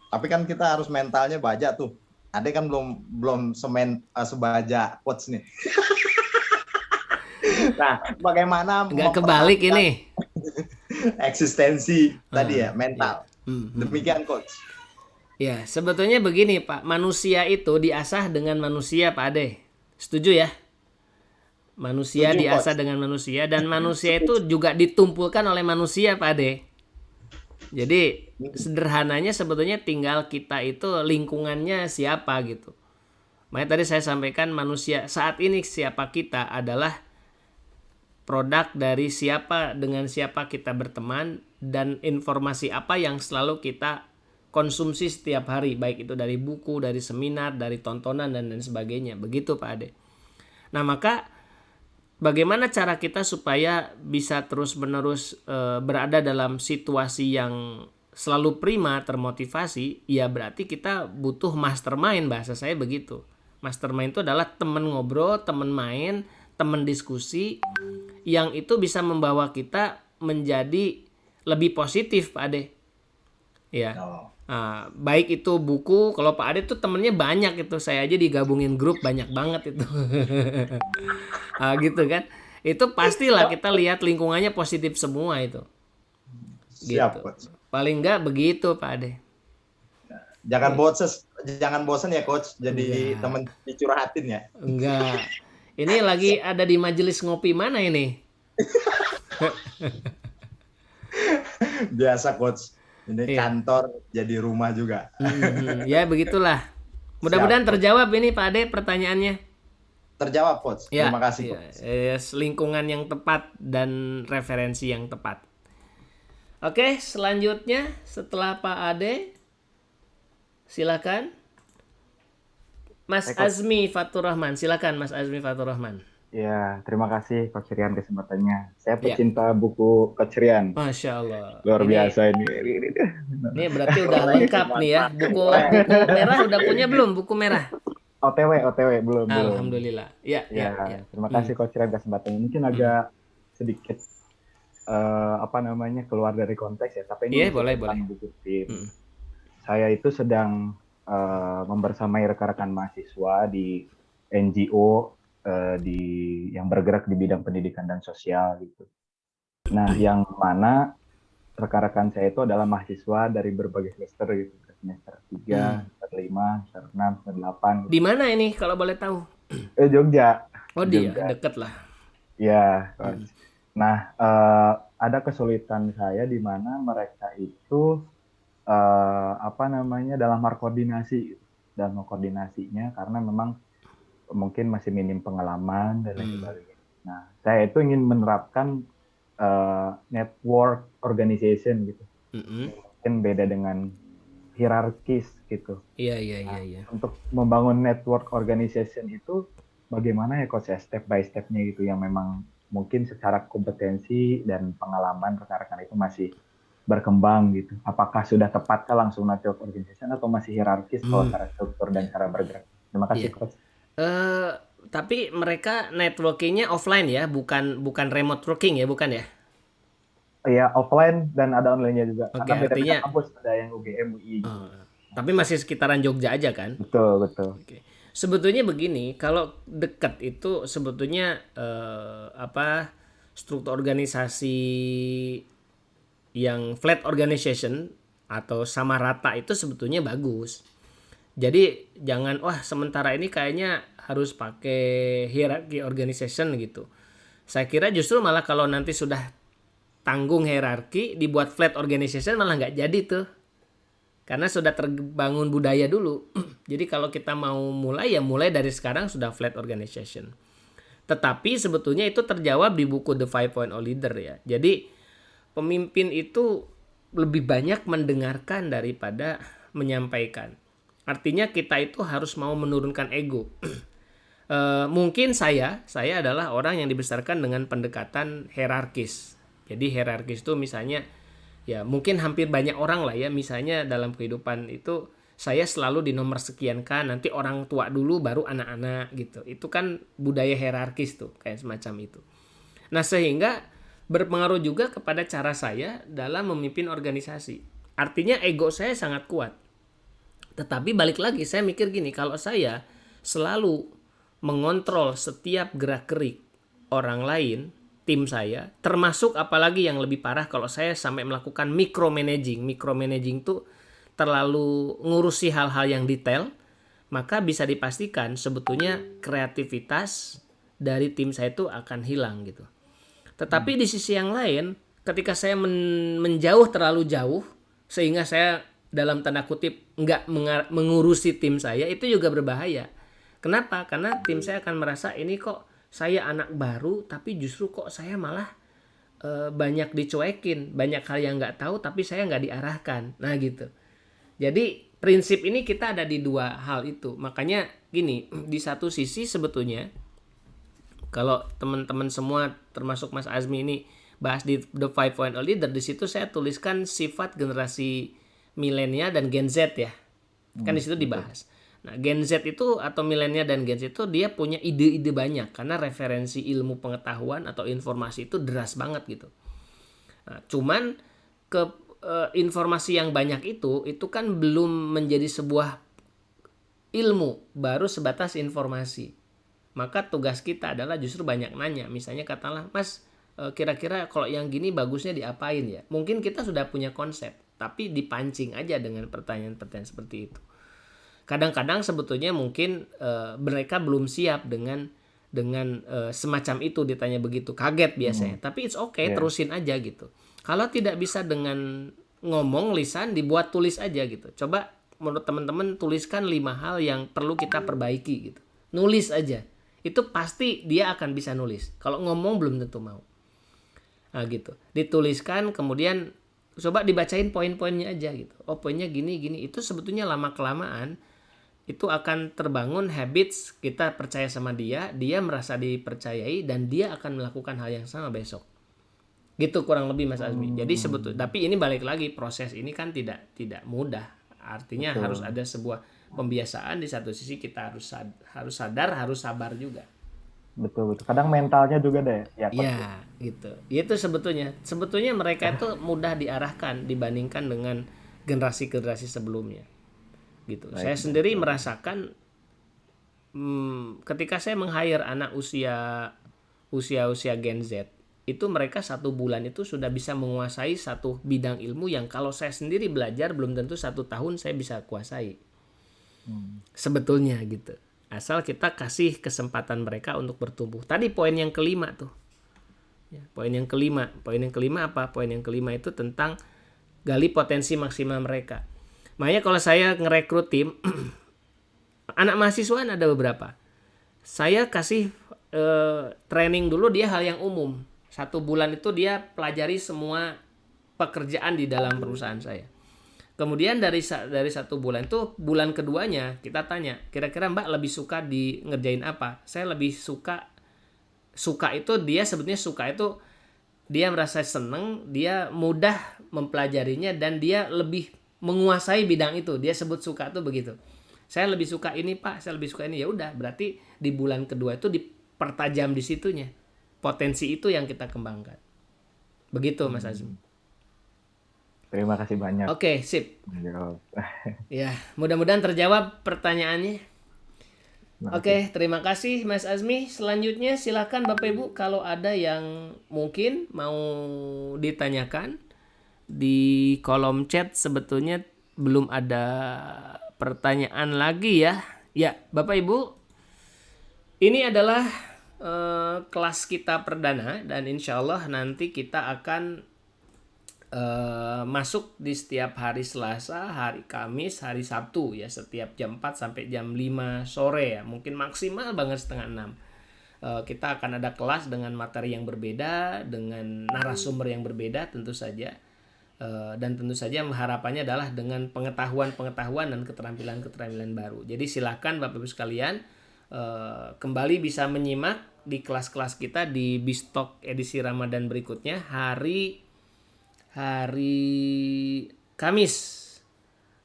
Tapi kan kita harus mentalnya baja tuh. Ada kan belum sebaja Coach nih. Nah, bagaimana nggak kebalik ini eksistensi tadi ya, mental. Demikian Coach. Ya, sebetulnya begini Pak, manusia itu diasah dengan manusia Pak Ade. Setuju ya? Manusia Setuju, diasah Coach. dengan manusia, dan manusia itu juga ditumpulkan oleh manusia Pak Ade. Jadi sederhananya sebetulnya tinggal kita itu lingkungannya siapa gitu. Makanya tadi saya sampaikan manusia saat ini siapa kita adalah produk dari dengan siapa kita berteman dan informasi apa yang selalu kita konsumsi setiap hari, baik itu dari buku, dari seminar, dari tontonan dan lain sebagainya. Begitu Pak Ade. Nah, maka bagaimana cara kita supaya bisa terus-menerus berada dalam situasi yang selalu prima, termotivasi, ya berarti kita butuh mastermind, bahasa saya begitu. Mastermind itu adalah teman ngobrol, teman main, teman diskusi yang itu bisa membawa kita menjadi lebih positif, Pak Ade. Ya. Oh. Nah, baik itu buku, kalau Pak Ade tuh temennya banyak itu, saya aja digabungin grup banyak banget itu. Gitu kan. Itu pastilah kita lihat lingkungannya positif semua itu. Siap, Gitu. Coach. Paling enggak begitu, Pak Ade. Jangan bosen ya, Coach. Jadi temen dicurhatin ya. Enggak. Ini lagi ada di majelis ngopi mana ini? Biasa, Coach. Ini kantor jadi rumah juga. Ya begitulah. Mudah-mudahan terjawab ini Pak Ade pertanyaannya. Terjawab, Coach. Ya, Terima kasih, Coach. Lingkungan yang tepat dan referensi yang tepat. Oke, selanjutnya setelah Pak Ade, silakan Mas Azmi Fatur Rahman. Silakan Mas Azmi Fatur Rahman. Ya, terima kasih Coach Rian kesempatannya. Saya pecinta buku Coach Rian. Masya Allah. Luar biasa ini. Ini berarti udah lengkap nih ya. Buku merah udah punya belum? Buku merah? OTW belum. Alhamdulillah. Ya. Terima kasih Coach Rian kesempatannya. Mungkin agak sedikit keluar dari konteks ya. Tapi ini boleh. buku tim. Saya itu sedang membersamai rekan-rekan mahasiswa di NGO yang bergerak di bidang pendidikan dan sosial gitu. Nah, yang mana rekan-rekan saya itu adalah mahasiswa dari berbagai semester gitu, semester 3, semester 5, semester 6, semester 8. Gitu. Di mana ini kalau boleh tahu? Jogja. Oh, dia deket lah. Ya. Nah, ada kesulitan saya di mana mereka itu dalam koordinasinya karena memang mungkin masih minim pengalaman dan lain sebagainya. Nah, saya itu ingin menerapkan network organization gitu. Mungkin beda dengan hierarkis gitu. Iya. Untuk membangun network organization itu bagaimana ya Coach, step by stepnya gitu yang memang mungkin secara kompetensi dan pengalaman rekan-rekan itu masih berkembang gitu. Apakah sudah tepatkah langsung network organization atau masih hierarkis kalau cara struktur dan cara bergerak? Terima kasih Coach. Tapi mereka networkingnya offline ya, bukan remote working ya, bukan ya? Iya, offline dan ada online-nya juga. Oke, karena beda-beda artinya kampus, ada yang UGM, UI. Tapi masih sekitaran Jogja aja kan? Betul. Oke. Sebetulnya begini, kalau dekat itu sebetulnya struktur organisasi yang flat organization atau sama rata itu sebetulnya bagus. Jadi jangan sementara ini kayaknya harus pakai hierarchy organization gitu. Saya kira justru malah kalau nanti sudah tanggung hierarki dibuat flat organization malah nggak jadi tuh. Karena sudah terbangun budaya dulu. Jadi kalau kita mau mulai ya mulai dari sekarang sudah flat organization. Tetapi sebetulnya itu terjawab di buku The 5.0 Leader ya. Jadi pemimpin itu lebih banyak mendengarkan daripada menyampaikan. Artinya kita itu harus mau menurunkan ego. Mungkin saya adalah orang yang dibesarkan dengan pendekatan hierarkis. Jadi hierarkis itu misalnya ya mungkin hampir banyak orang lah ya, misalnya dalam kehidupan itu saya selalu di nomor sekian kan, nanti orang tua dulu baru anak-anak gitu. Itu kan budaya hierarkis tuh, kayak semacam itu. Nah, sehingga berpengaruh juga kepada cara saya dalam memimpin organisasi. Artinya ego saya sangat kuat. Tetapi balik lagi saya mikir gini, kalau saya selalu mengontrol setiap gerak-gerik orang lain, tim saya, termasuk apalagi yang lebih parah kalau saya sampai melakukan micromanaging. Micromanaging itu terlalu ngurusi hal-hal yang detail, maka bisa dipastikan sebetulnya kreativitas dari tim saya itu akan hilang gitu. Tetapi di sisi yang lain, ketika saya menjauh terlalu jauh, sehingga saya dalam tanda kutip nggak mengurusi tim saya, itu juga berbahaya. Kenapa? Karena tim saya akan merasa ini kok saya anak baru, tapi justru kok saya malah banyak dicuekin, banyak hal yang nggak tahu, tapi saya nggak diarahkan. Nah gitu. Jadi prinsip ini kita ada di dua hal itu. Makanya gini, di satu sisi sebetulnya kalau teman-teman semua termasuk Mas Azmi ini bahas di The 5.0 Leader, di situ saya tuliskan sifat generasi milenial dan Gen Z ya. Kan di situ dibahas. Nah, Gen Z itu atau milenial dan Gen Z itu dia punya ide-ide banyak karena referensi ilmu pengetahuan atau informasi itu deras banget gitu. Nah, cuman informasi yang banyak itu kan belum menjadi sebuah ilmu, baru sebatas informasi. Maka tugas kita adalah justru banyak nanya. Misalnya katakanlah, Mas, kira-kira kalau yang gini bagusnya diapain ya? Mungkin kita sudah punya konsep, tapi dipancing aja dengan pertanyaan-pertanyaan seperti itu. Kadang-kadang sebetulnya mungkin mereka belum siap dengan semacam itu, ditanya begitu, kaget biasanya. Tapi it's okay, terusin aja gitu. Kalau tidak bisa dengan ngomong lisan, dibuat tulis aja gitu. Coba menurut teman-teman tuliskan 5 hal yang perlu kita perbaiki gitu. Nulis aja. Itu pasti dia akan bisa nulis. Kalau ngomong belum tentu mau. Nah gitu. Dituliskan, kemudian coba dibacain poin-poinnya aja gitu. Oh, poinnya gini. Itu sebetulnya lama-kelamaan itu akan terbangun habits, kita percaya sama dia merasa dipercayai, dan dia akan melakukan hal yang sama besok. Gitu kurang lebih Mas Azmi. Jadi sebetulnya, tapi ini balik lagi, proses ini kan tidak mudah. Artinya harus ada sebuah pembiasaan, di satu sisi kita harus sadar, harus sabar juga. Betul. Kadang mentalnya juga deh. Ya, gitu. Itu sebetulnya mereka itu mudah diarahkan dibandingkan dengan generasi-generasi sebelumnya. Gitu. Saya sendiri merasakan ketika saya meng-hire anak usia Gen Z, itu mereka 1 bulan itu sudah bisa menguasai satu bidang ilmu yang kalau saya sendiri belajar belum tentu 1 tahun saya bisa kuasai. Sebetulnya gitu. Asal kita kasih kesempatan mereka untuk bertumbuh. Tadi poin yang kelima tuh. Ya, poin yang kelima apa? Poin yang kelima itu tentang gali potensi maksimal mereka. Makanya kalau saya ngerekrut tim anak mahasiswa ada beberapa. Saya kasih training dulu dia hal yang umum. 1 bulan itu dia pelajari semua pekerjaan di dalam perusahaan saya. Kemudian dari 1 bulan itu, bulan keduanya kita tanya, kira-kira Mbak lebih suka di ngerjain apa? Saya lebih suka itu, dia sebetulnya suka itu dia merasa seneng, dia mudah mempelajarinya, dan dia lebih menguasai bidang itu. Dia sebut suka tuh begitu. Saya lebih suka ini Pak, saya lebih suka ini. Ya udah, berarti di bulan kedua itu dipertajam di situnya. Potensi itu yang kita kembangkan. Begitu Mas Azmi. Terima kasih banyak. Oke, sip. Ya, mudah-mudahan terjawab pertanyaannya. Oke, terima kasih Mas Azmi. Selanjutnya silakan Bapak Ibu kalau ada yang mungkin mau ditanyakan di kolom chat. Sebetulnya belum ada pertanyaan lagi ya. Ya, Bapak Ibu, ini adalah kelas kita perdana, dan insya Allah nanti kita akan masuk di setiap hari Selasa, hari Kamis, hari Sabtu ya, setiap jam 4 sampai jam 5 sore ya, mungkin maksimal banget setengah 6. Kita akan ada kelas dengan materi yang berbeda, dengan narasumber yang berbeda tentu saja, dan tentu saja harapannya adalah dengan pengetahuan dan keterampilan baru. Jadi silakan Bapak Ibu sekalian kembali bisa menyimak di kelas-kelas kita di Bistalk edisi Ramadan berikutnya hari Kamis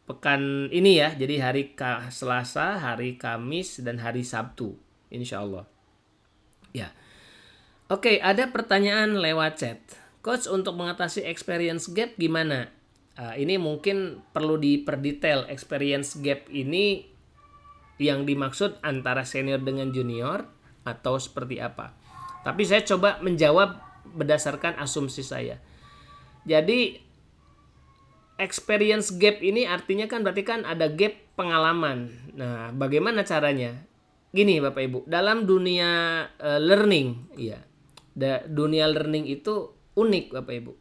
pekan ini ya. Jadi hari Selasa, hari Kamis, dan hari Sabtu insya Allah ya. Oke, ada pertanyaan lewat chat. Coach, untuk mengatasi experience gap gimana? Ini mungkin perlu diperdetail. Experience gap ini yang dimaksud antara senior dengan junior atau seperti apa? Tapi saya coba menjawab berdasarkan asumsi saya. Jadi experience gap ini artinya kan berarti kan ada gap pengalaman. Nah, bagaimana caranya? Gini Bapak Ibu, dalam dunia learning ya. Dunia learning itu unik Bapak Ibu.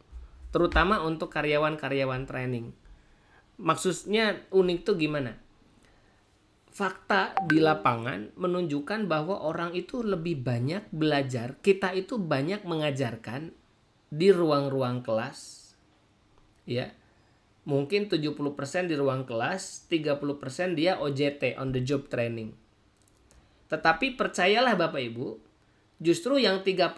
Terutama untuk karyawan-karyawan training. Maksudnya unik tuh gimana? Fakta di lapangan menunjukkan bahwa orang itu lebih banyak belajar, kita itu banyak mengajarkan di ruang-ruang kelas ya. Mungkin 70% di ruang kelas, 30% dia OJT, on the job training. Tetapi percayalah Bapak Ibu, justru yang 30%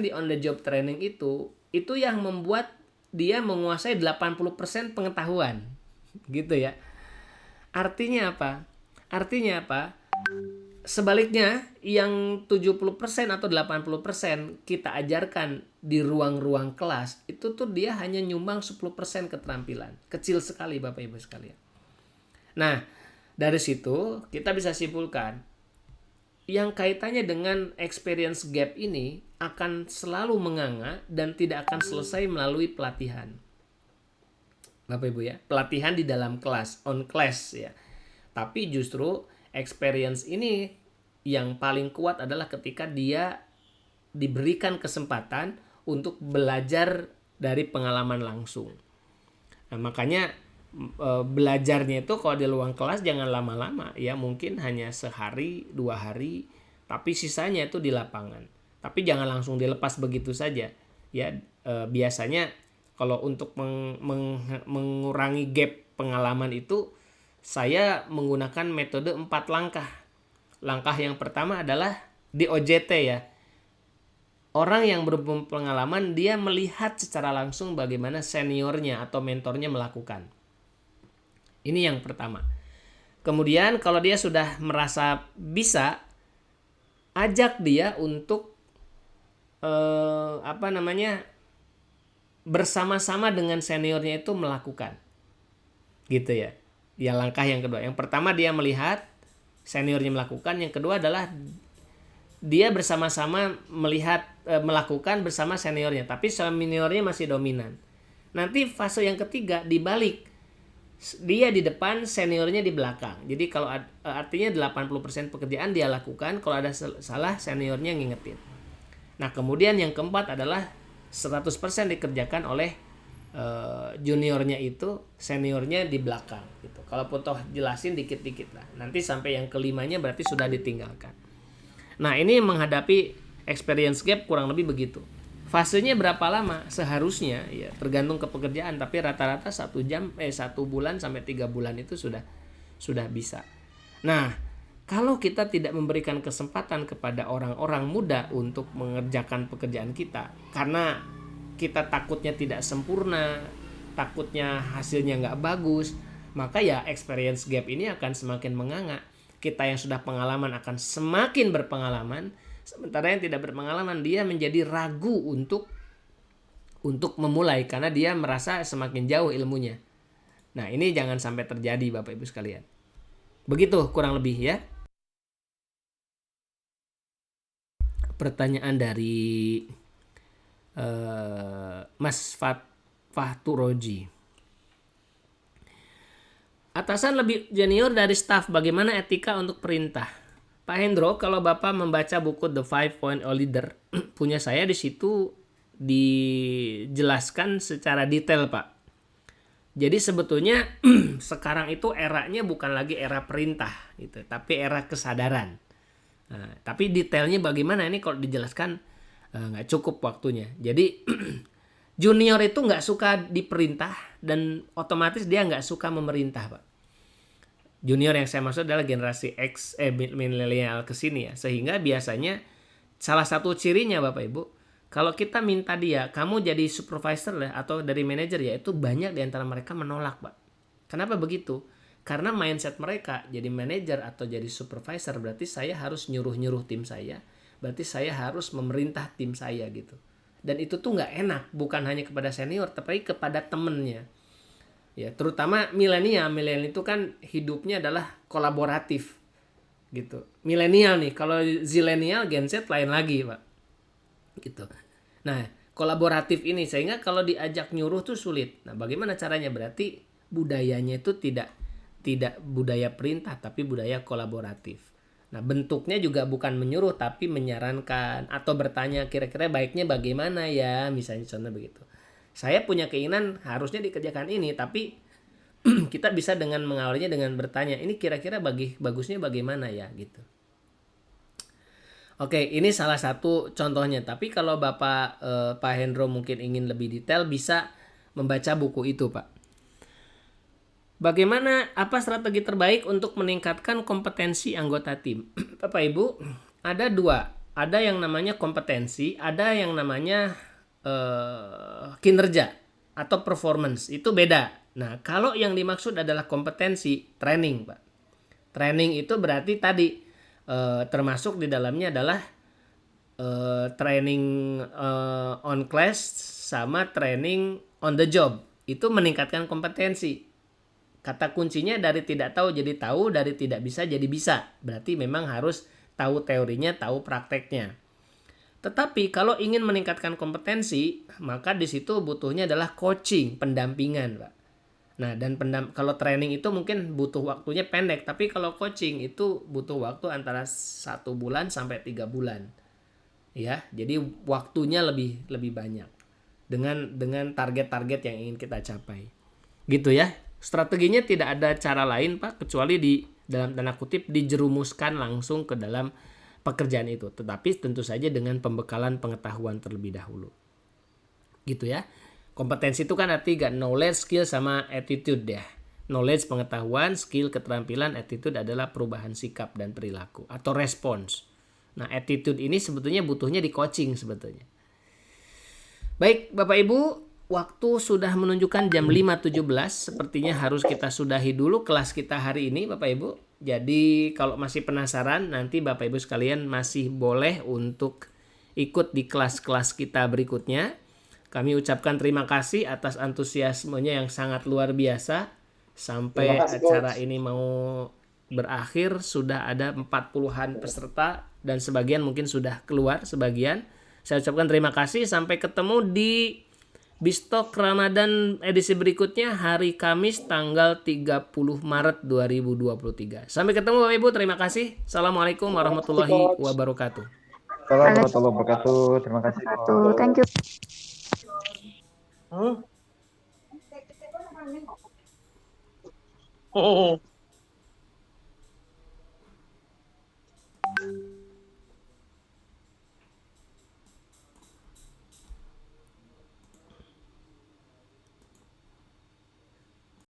di on the job training itu itu yang membuat dia menguasai 80% pengetahuan. Gitu ya. Artinya apa? Sebaliknya, yang 70% atau 80% kita ajarkan di ruang-ruang kelas, itu tuh dia hanya nyumbang 10% keterampilan. Kecil sekali Bapak Ibu sekalian. Nah, dari situ kita bisa simpulkan, yang kaitannya dengan experience gap ini akan selalu menganga dan tidak akan selesai melalui pelatihan. Bapak Ibu ya, pelatihan di dalam kelas, on class ya. Tapi justru experience ini yang paling kuat adalah ketika dia diberikan kesempatan untuk belajar dari pengalaman langsung. Nah, makanya belajarnya itu kalau di ruang kelas jangan lama-lama ya, mungkin hanya sehari 2 hari, tapi sisanya itu di lapangan. Tapi jangan langsung dilepas begitu saja ya. Biasanya kalau untuk mengurangi gap pengalaman itu, saya menggunakan metode 4 langkah. Langkah yang pertama adalah di OJT ya. Orang yang berpengalaman dia melihat secara langsung bagaimana seniornya atau mentornya melakukan. Ini yang pertama. Kemudian kalau dia sudah merasa bisa, ajak dia untuk bersama-sama dengan seniornya itu melakukan. Gitu ya. Ya, langkah yang kedua. Yang pertama dia melihat seniornya melakukan, yang kedua adalah dia bersama-sama melakukan bersama seniornya, tapi seniornya masih dominan. Nanti fase yang ketiga dibalik. Dia di depan, seniornya di belakang. Jadi kalau artinya 80% pekerjaan dia lakukan, kalau ada salah seniornya ngingetin. Nah, kemudian yang keempat adalah 100% dikerjakan oleh juniornya itu, seniornya di belakang gitu. Kalaupun toh jelasin dikit-dikit lah. Nanti sampai yang kelimanya berarti sudah ditinggalkan. Nah, ini menghadapi experience gap kurang lebih begitu. Fasenya berapa lama? Seharusnya ya tergantung ke pekerjaan, tapi rata-rata 1 bulan sampai 3 bulan itu sudah bisa. Nah, kalau kita tidak memberikan kesempatan kepada orang-orang muda untuk mengerjakan pekerjaan kita, karena kita takutnya tidak sempurna, takutnya hasilnya nggak bagus, maka ya experience gap ini akan semakin menganga. Kita yang sudah pengalaman akan semakin berpengalaman, sementara yang tidak berpengalaman dia menjadi ragu untuk memulai karena dia merasa semakin jauh ilmunya. Nah, ini jangan sampai terjadi Bapak Ibu sekalian. Begitu kurang lebih ya. Pertanyaan dari Mas Fahturoji. Atasan lebih junior dari staf, bagaimana etika untuk perintah? Pak Hendro, kalau Bapak membaca buku The 5 Point Leader, punya saya di situ dijelaskan secara detail, Pak. Jadi sebetulnya sekarang itu eranya bukan lagi era perintah gitu, tapi era kesadaran. Nah, tapi detailnya bagaimana ini kalau dijelaskan nggak cukup waktunya. Jadi junior itu nggak suka diperintah dan otomatis dia nggak suka memerintah, Pak. Junior yang saya maksud adalah generasi X, milenial kesini ya. Sehingga biasanya salah satu cirinya Bapak Ibu, kalau kita minta dia, kamu jadi supervisor lah atau dari manajer ya, itu banyak di antara mereka menolak, Pak. Kenapa begitu? Karena mindset mereka jadi manajer atau jadi supervisor berarti saya harus nyuruh-nyuruh tim saya, berarti saya harus memerintah tim saya gitu. Dan itu tuh nggak enak, bukan hanya kepada senior, tapi kepada temennya. Ya, terutama milenial itu kan hidupnya adalah kolaboratif gitu. Milenial nih, kalau zilenial, Gen Z lain lagi, Pak. Gitu. Nah, kolaboratif ini sehingga kalau diajak nyuruh tuh sulit. Nah, bagaimana caranya? Berarti budayanya itu tidak budaya perintah tapi budaya kolaboratif. Nah, bentuknya juga bukan menyuruh tapi menyarankan atau bertanya kira-kira baiknya bagaimana ya, misalnya contoh begitu. Saya punya keinginan harusnya dikerjakan ini, tapi kita bisa dengan mengawalnya dengan bertanya, ini kira-kira bagusnya bagaimana ya gitu. Oke, ini salah satu contohnya. Tapi kalau Bapak Pak Hendro mungkin ingin lebih detail, bisa membaca buku itu, Pak. Bagaimana, apa strategi terbaik untuk meningkatkan kompetensi anggota tim? Bapak Ibu, ada 2. Ada yang namanya kompetensi, ada yang namanya kinerja atau performance, itu beda. Nah, kalau yang dimaksud adalah kompetensi, training, Pak. Training itu berarti tadi termasuk di dalamnya adalah training on class sama training on the job. Itu meningkatkan kompetensi. Kata kuncinya dari tidak tahu jadi tahu, dari tidak bisa jadi bisa. Berarti memang harus tahu teorinya, tahu prakteknya. Tetapi kalau ingin meningkatkan kompetensi, maka di situ butuhnya adalah coaching, pendampingan, Pak. Nah, dan kalau training itu mungkin butuh waktunya pendek, tapi kalau coaching itu butuh waktu antara 1 bulan sampai 3 bulan. Ya, jadi waktunya lebih banyak dengan target-target yang ingin kita capai. Gitu ya. Strateginya tidak ada cara lain, Pak, kecuali di dalam tanda kutip dijerumuskan langsung ke dalam pekerjaan itu, tetapi tentu saja dengan pembekalan pengetahuan terlebih dahulu. Gitu ya. Kompetensi itu kan arti knowledge, skill sama attitude ya. Knowledge pengetahuan, skill keterampilan, attitude adalah perubahan sikap dan perilaku atau respons. Nah, attitude ini sebetulnya butuhnya di coaching sebetulnya. Baik, Bapak Ibu, waktu sudah menunjukkan jam 5.17, sepertinya harus kita sudahi dulu kelas kita hari ini, Bapak Ibu. Jadi kalau masih penasaran, nanti Bapak Ibu sekalian masih boleh untuk ikut di kelas-kelas kita berikutnya. Kami ucapkan terima kasih atas antusiasmenya yang sangat luar biasa. Sampai acara ini mau berakhir, sudah ada 40-an peserta dan sebagian mungkin sudah keluar sebagian. Saya ucapkan terima kasih, sampai ketemu di Bistok Ramadan edisi berikutnya hari Kamis tanggal 30 Maret 2023. Sampai ketemu Bapak Ibu, terima kasih. Assalamualaikum warahmatullahi wabarakatuh. Assalamualaikum warahmatullahi wabarakatuh. Terima kasih. Thank you. Oh.